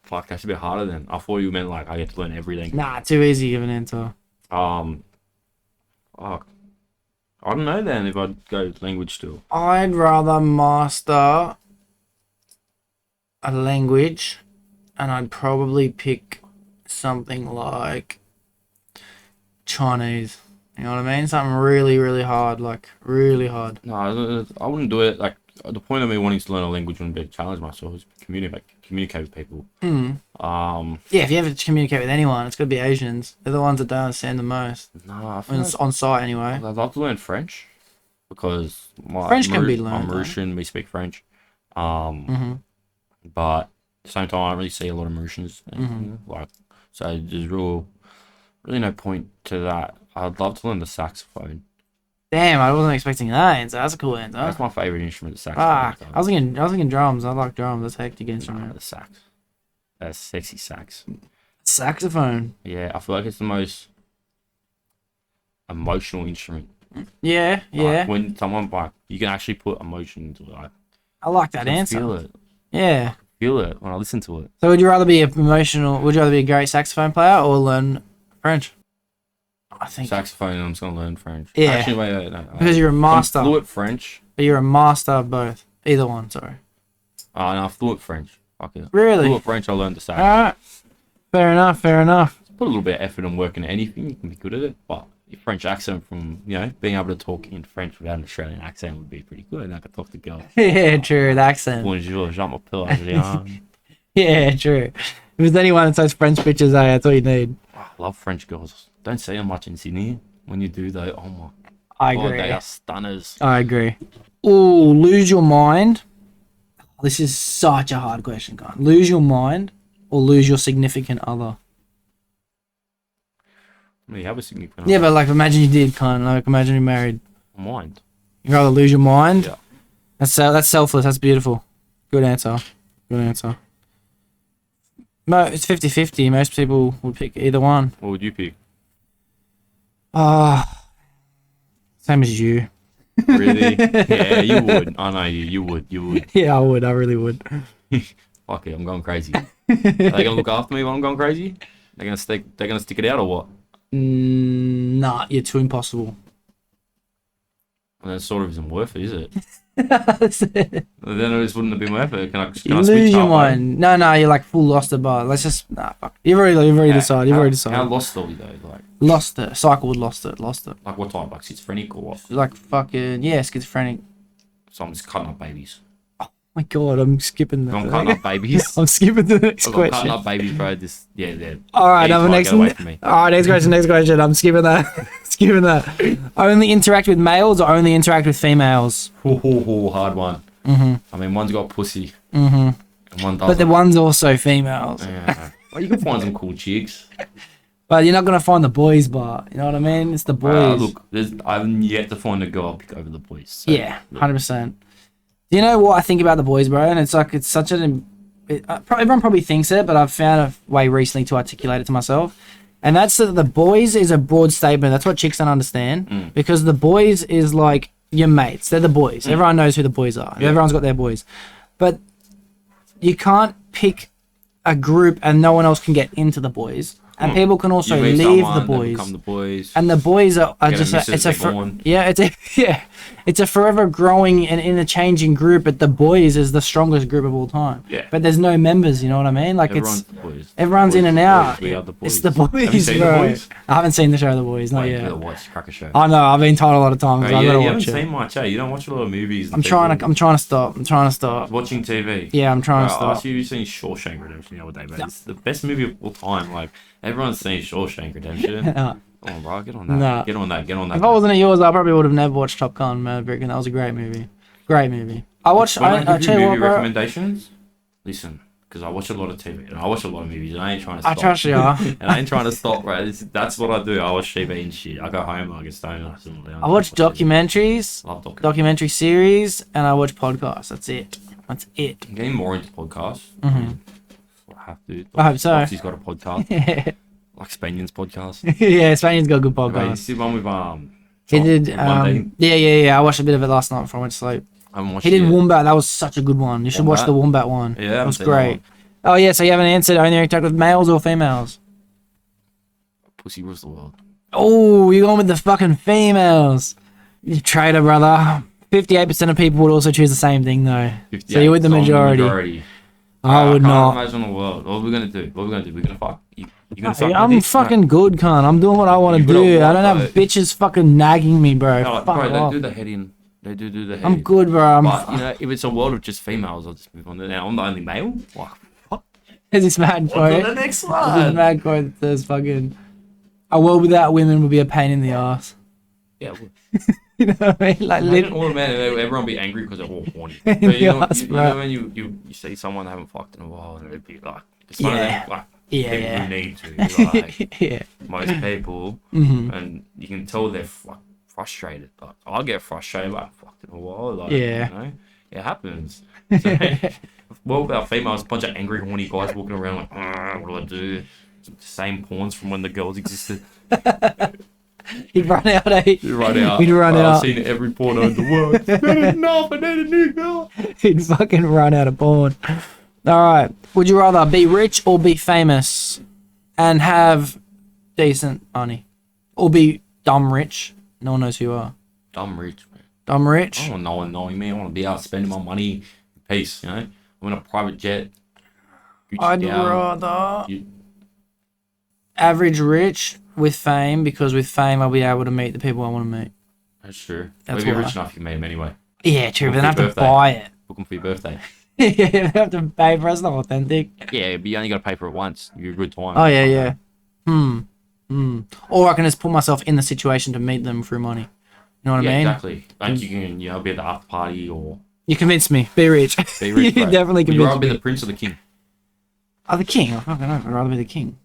Fuck, that's a bit harder then. I thought you meant like I get to learn every language. Nah, too easy of an answer. Fuck. I don't know then if I'd go language still. I'd rather master a language, and I'd probably pick something like Chinese. You know what I mean? Something really, really hard, like really hard. No, I wouldn't do it. Like the point of me wanting to learn a language wouldn't be to challenge myself. It's communicate with people. Yeah, if you ever communicate with anyone, it's gonna be Asians. They're the ones that don't understand the most. No, I When it's on site, anyway. I'd love to learn French because French can be learned, I'm though. Mauritian. We speak French. But at the same time, I don't really see a lot of Mauritians. So there's really no point to that. I'd love to learn the saxophone. Damn, I wasn't expecting that answer. That's a cool answer. That's my favorite instrument, the saxophone. Fuck. I was thinking drums. I like drums. That's a hectic instrument. The sax. That's sexy sax. Saxophone. Yeah, I feel like it's the most emotional instrument. Yeah, yeah. Like, when someone you can actually put emotion into it. Like, I like that I answer. feel it. Yeah. Feel it when I listen to it. So would you rather be a great saxophone player or learn French? I think Saxophone, I'm just gonna learn French. Yeah. Actually, wait, no. because you're a master. I'm fluent French. But you're a master of both. Either one, sorry. Oh, no, fluent French. Fuck it. Really? Fluent French, I learned the sax. Alright. Fair enough, fair enough. Put a little bit of effort and work into anything, you can be good at it. But your French accent from, being able to talk in French without an Australian accent would be pretty good. And I could talk to girls. Yeah, true, the accent. Bonjour, Jean m'appelle Adrian. Yeah, true. If there's anyone that says French bitches, that's all you need. I love French girls. Don't see them much in Sydney. When you do, though, oh my I god, agree. they are stunners. I agree. Ooh, lose your mind. This is such a hard question, guy. Lose your mind or lose your significant other? I mean, you have a significant Yeah, but like imagine you did, kind of like imagine you married. mind. You'd rather lose your mind? Yeah. That's selfless. That's beautiful. Good answer. Good answer. No, it's 50-50. Most people would pick either one. What would you pick? Same as you. Really? Yeah, you would. I know you. You would. You would. Yeah, I would. I really would. Fuck it, I'm going crazy. Are they gonna look after me while I'm going crazy? They're gonna stick it out or what? Nah, you're too impossible. And that sort of isn't worth it, is it? That's it. Then it just wouldn't have been worth it. Can I You switch lose your halfway? mind. No, you're like full lost it, but let's just fuck. You've already decided. You've already decided. How lost are we though? Like Lost it. Cycle would lost it. like what type? Like schizophrenic or what? Like fucking schizophrenic. So I'm just cutting up babies. My God, I'm skipping that. I'm cutting up babies. I'm skipping the next I'm question. cutting up babies, bro. Yeah. All right, Easy, next. get away from me. All right, next question. I'm skipping that. Skipping that. Only interact with males or only interact with females? Hard one. I mean, one's got pussy. And one doesn't. But the one's also females. Yeah. Well, you can find some cool chicks. But you're not gonna find the boys bar. You know what I mean? It's the boys. Look, I've yet to find a girl I'll pick over the boys. So, Yeah, 100%. Do you know what I think about the boys, bro? And it's like it's such an. Everyone probably thinks it, but I've found a way recently to articulate it to myself. And that's that the boys is a broad statement. That's what chicks don't understand. Because the boys is like your mates. They're the boys. Everyone knows who the boys are. Yeah. Everyone's got their boys. But you can't pick a group and no one else can get into the boys. And people can also You meet leave someone, the they boys. become the boys. And the boys are Get a just missus, it's a they're born. it's a forever growing and interchanging group, but the boys is the strongest group of all time. Yeah. But there's no members, you know what I mean? Like Everyone's the boys. everyone's The in boys, and the out. boys, we are the boys. It's the boys, Have you seen bro. The Boys? I haven't seen the show The Boys, not Wait, you yet. gotta watch. Cracker show. I know, I've been told a lot of times. Bro, I you gotta haven't watch seen it. much, You don't watch a lot of movies. I'm trying to stop. Watching TV. Yeah, I'm trying to I stop. asked you, you've seen Shawshank Redemption the other day, mate. It's the best movie of all time. Like, everyone's seen Shawshank Redemption. Come on, bro, get on that. Nah. Get on that. If I wasn't at yours, I probably would have never watched Top Gun Maverick, and that was a great movie. Great movie. I watched. When I I give tell you you movie what, bro. recommendations, listen, because I watch a lot of TV and I watch a lot of movies and I ain't trying to I stop. trust you. And I ain't trying to stop, right? That's what I do. I watch TV and shit. I go home, I get stoned, I sit down. I watch documentaries, Love documentaries. documentary series, and I watch podcasts. That's it. I'm getting more into podcasts. I have to. I hope so. He's got a podcast. Yeah, Like Spanian's podcast. yeah. Spaniard's got a good Right, you podcast. see one with He John did. Monday? Yeah. I watched a bit of it last night before I went to sleep. I haven't watched He did it yet. Wombat. That was such a good one. You should watch the Wombat one. Yeah, I it haven't was seen that great. one. Oh yeah, so you haven't answered. Only interact with males or females? Pussy rules the world. Oh, you're going with the fucking females. You traitor, brother. 58% of people would also choose the same thing though. 58, So you're with the so I'm majority. I would can't not. imagine the world. What are we gonna do? We're gonna fuck. You're gonna suck my I'm dick? fucking good, cunt. I'm doing what I want to You gotta do. I walk, don't have though. bitches fucking nagging me, bro. No, Fuck bro, they off. do the head in. They do the head I'm in. good, bro. But if it's a world of just females, I'll just move on. Now I'm the only male. What? There's this mad quote. What's on the next There's this one? mad quote that says fucking a world without women would be a pain in the ass. Yeah. Well, You know what I mean? Like, imagine all the men, everyone be angry because they're all horny. In But you know, the ass, you bro. know when you see someone they haven't fucked in a while, and it'd be like, it's one Yeah. of them, like, Yeah, people yeah. who need to, like yeah. most people, Mhm. and you can tell they're frustrated. Like, I get frustrated, like, fucked in a while, like, Yeah. you know, it happens. So, well, about females, a bunch of angry, horny guys walking around like, what do I do? It's the same pawns from when the girls existed. He'd run out, eh? You run out. He'd run I've out. seen every porno in the world. Not enough. I need a new girl. He'd fucking run out of porn. Alright. Would you rather be rich or be famous and have decent money? Or be dumb rich. No one knows who you are. Dumb rich, man. Dumb rich. I don't want no one knowing me. I want to be out spending my money in peace, you know? I'm in a private jet. Gucci I'd down. rather average rich with fame, because with fame I'll be able to meet the people I want to meet. That's true. That's Maybe you're why. rich enough, you can meet him anyway. Yeah, true, but then I have for your to birthday. buy it. Book him for your birthday. Yeah, they have to pay for it. It's not authentic. Yeah, but you only got to pay for it once. You're a good time. Oh, yeah. Or I can just put myself in the situation to meet them through money. You know what I mean? Exactly. Like you can, be at the after party or You convinced me. Be rich. be rich. You bro. definitely Would you rather convinced be me. the prince or the king? Oh, the king. Oh, fucking hell. I'd rather be the king.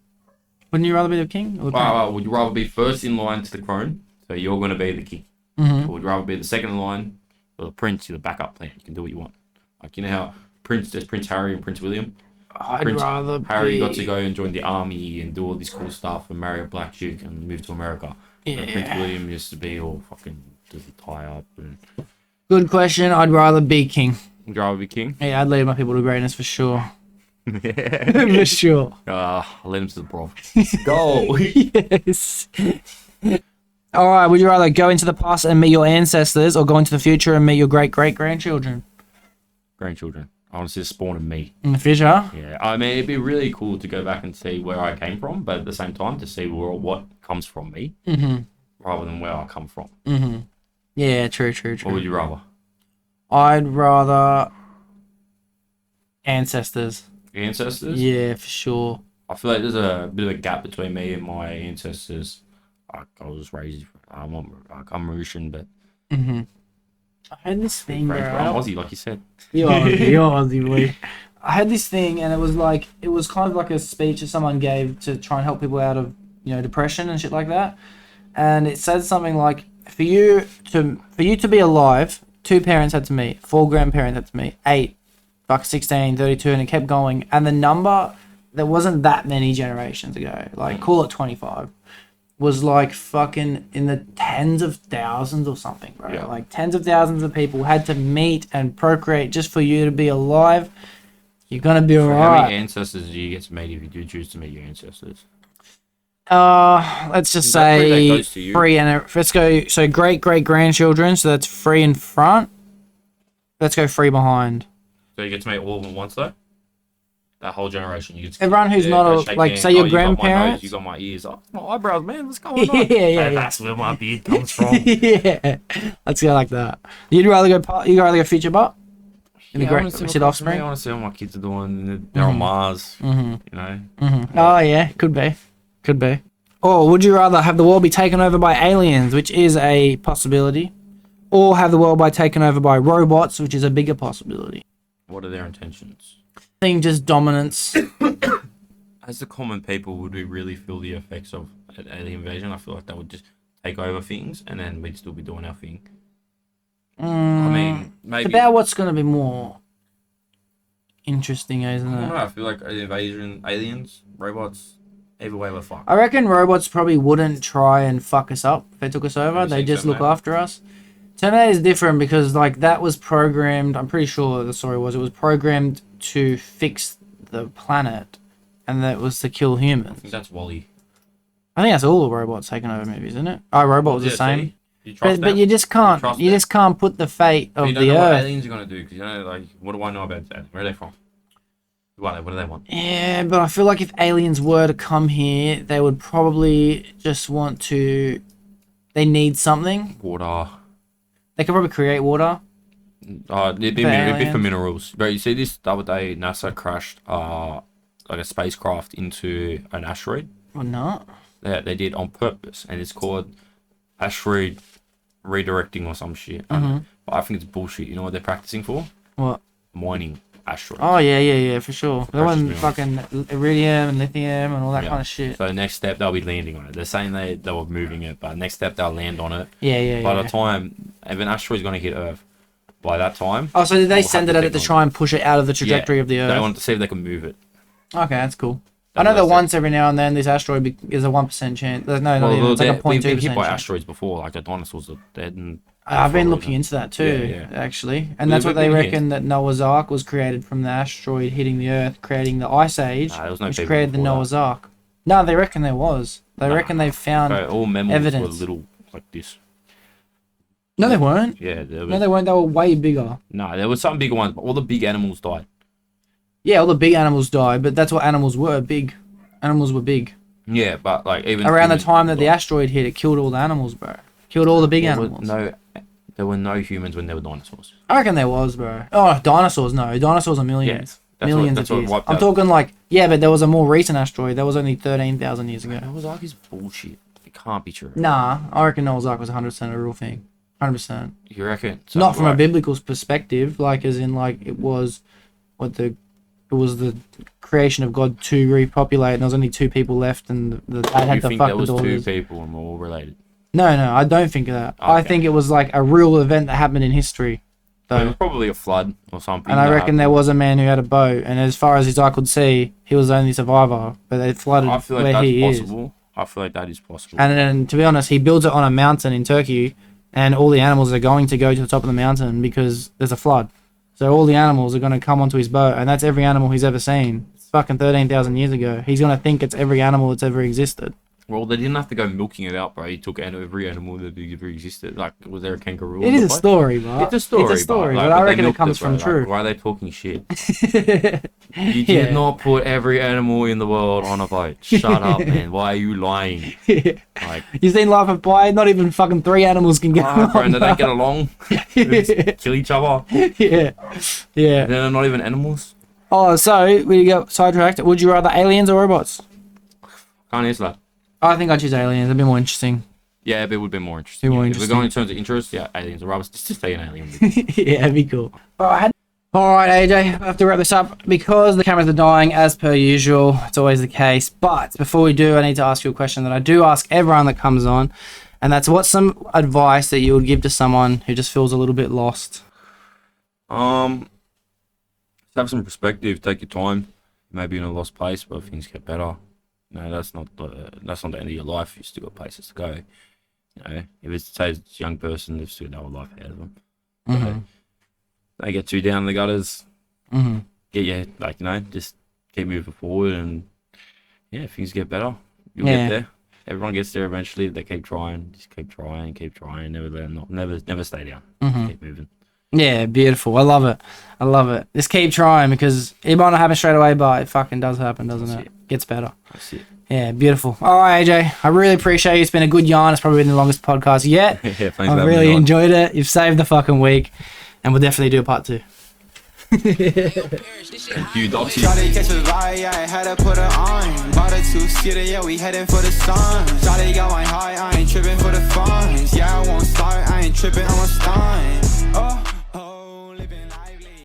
Wouldn't you rather be the king? Or the prince? Would you rather be first in line to the throne, so you're going to be the king? Mhm. Or would you rather be the second in line, or the prince, you're the backup plan? You can do what you want. Like, you know how there's Prince Harry and Prince William? I'd Prince rather be... Harry got to go and join the army and do all this cool stuff and marry a black duke and move to America. And Prince Yeah. William used to be all fucking does the tie up. And Good question. I'd rather be king. would you rather be king? Yeah, I'd lead my people to greatness for sure. For sure. I'll let him to the bro. Go. Yes. All right. Would you rather go into the past and meet your ancestors, or go into the future and meet your great-great-grandchildren? Grandchildren. I want to see the spawn of me. In the future? Yeah, I mean, it'd be really cool to go back and see where I came from, but at the same time, to see what comes from me, rather than where I come from. Yeah, true. What would you rather? I'd rather ancestors. Ancestors? Yeah, for sure. I feel like there's a bit of a gap between me and my ancestors. I was raised, I'm Mauritian, but I had this thing, bro. I'm Aussie, like you said. You're Aussie, boy. I had this thing, and it was kind of like a speech that someone gave to try and help people out of, depression and shit like that. And it said something like, for you to be alive, 2 parents had to meet, 4 grandparents had to meet, 8, 16, 32, and it kept going. And the number, there wasn't that many generations ago, like call it 25, was like fucking in the tens of thousands or something, bro. Yeah. Like tens of thousands of people had to meet and procreate just for you to be alive. You're gonna be How many alright. ancestors do you get to meet if you do choose to meet your ancestors? Let's just Is that 3 that say goes to you? 3, and let's go. So great-great-grandchildren. So that's 3 in front. Let's go 3 behind. So you get to meet all of them once, though? That whole generation. You get to Everyone who's not go a- shake like, hands. say your You got my nose, grandparents. You got my ears. Oh, my eyebrows, man. What's going on? Yeah. Hey, that's where my beard comes from. Yeah, let's go like that. You'd rather go future, but in the I great wanna see shit what offspring. I want to see what my kids are doing. They're on Mars. You know? Oh yeah, could be. Or would you rather have the world be taken over by aliens, which is a possibility, or have the world be taken over by robots, which is a bigger possibility? What are their intentions? I think just dominance. As the common people, would we really feel the effects of an alien invasion? I feel like that would just take over things, and then we'd still be doing our thing. I mean, maybe. It's about what's going to be more interesting, isn't I don't it? know. I feel like aliens, robots, either way we're fucked. I reckon robots probably wouldn't try and fuck us up if they took us over. Have you They seen just look Terminator? after us. Terminator is different because like that was programmed. I'm pretty sure the story was it was programmed to fix the planet, and that was to kill I humans. think that's Wally. I think that's all the robots taking over movies, isn't it? Oh, Robot was the Yeah, same. see? You trust But them? you just can't. trust You them? just can't put the fate But of you don't the know what Earth. aliens are gonna do because like, what do I know about that? Where are they from? What do they want? Yeah, but I feel like if aliens were to come here, they would probably just want to. They need something. Water. They could probably create water. It'd be For for aliens. minerals. Bro, you see this the other day? NASA crashed like a spacecraft into an asteroid. Or not. They did on purpose, and it's called asteroid redirecting or some shit. I don't know. But I think it's bullshit. You know what they're practicing for? What? Mining asteroids. Oh yeah, for sure. That one minerals. fucking iridium and lithium and all that Yeah. kind of shit. So the next step, they'll be landing on it. They're saying they were moving it, but next step, they'll land on it. Yeah. By the time, if an asteroid's going to hit Earth, by that time... Oh, so did they we'll send have it the at it to technology. try and push it out of the trajectory of the They Earth? want to see if they can move it. Okay, that's cool. I That's know what that they said. once every now and then this asteroid is a 1% chance. No, not even. It's like a we've been hit 0.2% by chance. asteroids before, like the dinosaurs are dead. And I've been for a looking reason. into that too, Yeah. actually. And We've that's what they been hit. reckon that Noah's Ark was created from the asteroid hitting the Earth, creating the Ice Age, Nah, there was no which people created the before that. Noah's Ark. No, they reckon there was. They reckon they've found all mammals evidence. were little like this. No, they weren't. Yeah, No, they weren't. They were way bigger. No, there were some bigger ones, but all the big animals died. Yeah, all the big animals died, but that's what animals were. Big animals were big. Yeah, but like even Around the humans time that the died. asteroid hit, it killed all the animals, bro. Killed all the big animals. There were no humans when there were dinosaurs. I reckon there was, bro. Oh, dinosaurs, no. Dinosaurs are millions. Yeah, millions that's of what years. wiped I'm out. talking like, yeah, but there was a more recent asteroid. That was only 13,000 years ago. Noah's is bullshit. It can't be true. Nah, I reckon Noah's Ark was 100% a real thing. 100%. You reckon? So, Not from a right. biblical perspective, like as in like it was the creation of God to repopulate, and there was only 2 people left, and the dad had You to think fuck there with was all 2 this. people and we're all related? No, I don't think of that. I Okay. think it was like a real event that happened in history, It was though. probably a flood or something. And I that reckon there happened. was a man who had a boat, and as far as his eye could see, he was the only survivor. But they flooded I feel like where that's he is. possible. I feel like that is possible. And then, to be honest, he builds it on a mountain in Turkey, and all the animals are going to go to the top of the mountain because there's a flood. So all the animals are going to come onto his boat, and that's every animal he's ever seen. It's fucking 13,000 years ago. He's going to think it's every animal that's ever existed. Well, they didn't have to go milking it out, bro. He took every animal that ever existed. Like, was there a kangaroo? It on is the a boat? story, bro. It's a story, It's a story, like, but I they reckon it milked comes bro. from Like, truth. why are they talking shit? You did Yeah. not put every animal in the world on a boat. Shut up, man. Why are you lying? Like, You seen Life of Pi? Not even fucking 3 animals can get bro, on. do they get along? They just kill each other. Yeah. They're not even animals. Oh, so we get sidetracked. Would you rather aliens or robots? Can't answer that. I think I'd choose aliens. It'd be more interesting. Yeah, but it would be more interesting. Be more If interesting. we're going in terms of interest, yeah, aliens or robots. Just say an alien. Yeah, it'd be cool. Alright, AJ, I have to wrap this up because the cameras are dying as per usual. It's always the case. But before we do, I need to ask you a question that I do ask everyone that comes on. And that's, what's some advice that you would give to someone who just feels a little bit lost? Just have some perspective. Take your time. Maybe in a lost place, but things get better. No, that's not the end of your life. You still got places to go. You know, if it's, say it's a young person, they've still got a life ahead of them. Mm-hmm. Don't get too down in the gutters. Mm-hmm. Just keep moving forward, and yeah, things get better. You'll Yeah. get there. Everyone gets there eventually. They keep trying. Just keep trying. Never let them never stay down. Mm-hmm. Keep moving. Yeah, beautiful. I love it. Just keep trying, because it might not happen straight away, but it fucking does happen, doesn't That's it? it. Gets better. That's it. Yeah, beautiful. All right, AJ, I really appreciate you. It's been a good yarn. It's probably been the longest podcast yet. Yeah, thanks for I having really me on. enjoyed it. You've saved the fucking week, and we'll definitely do a part 2. Thank you, Doxy. Shawty catch a vibe, yeah, I had to put her on. Bought a 2-seater, yeah, we heading for the sun. Shawty got my high, I ain't tripping for the funds. Yeah, I won't start, I ain't tripping, I'm a stunt.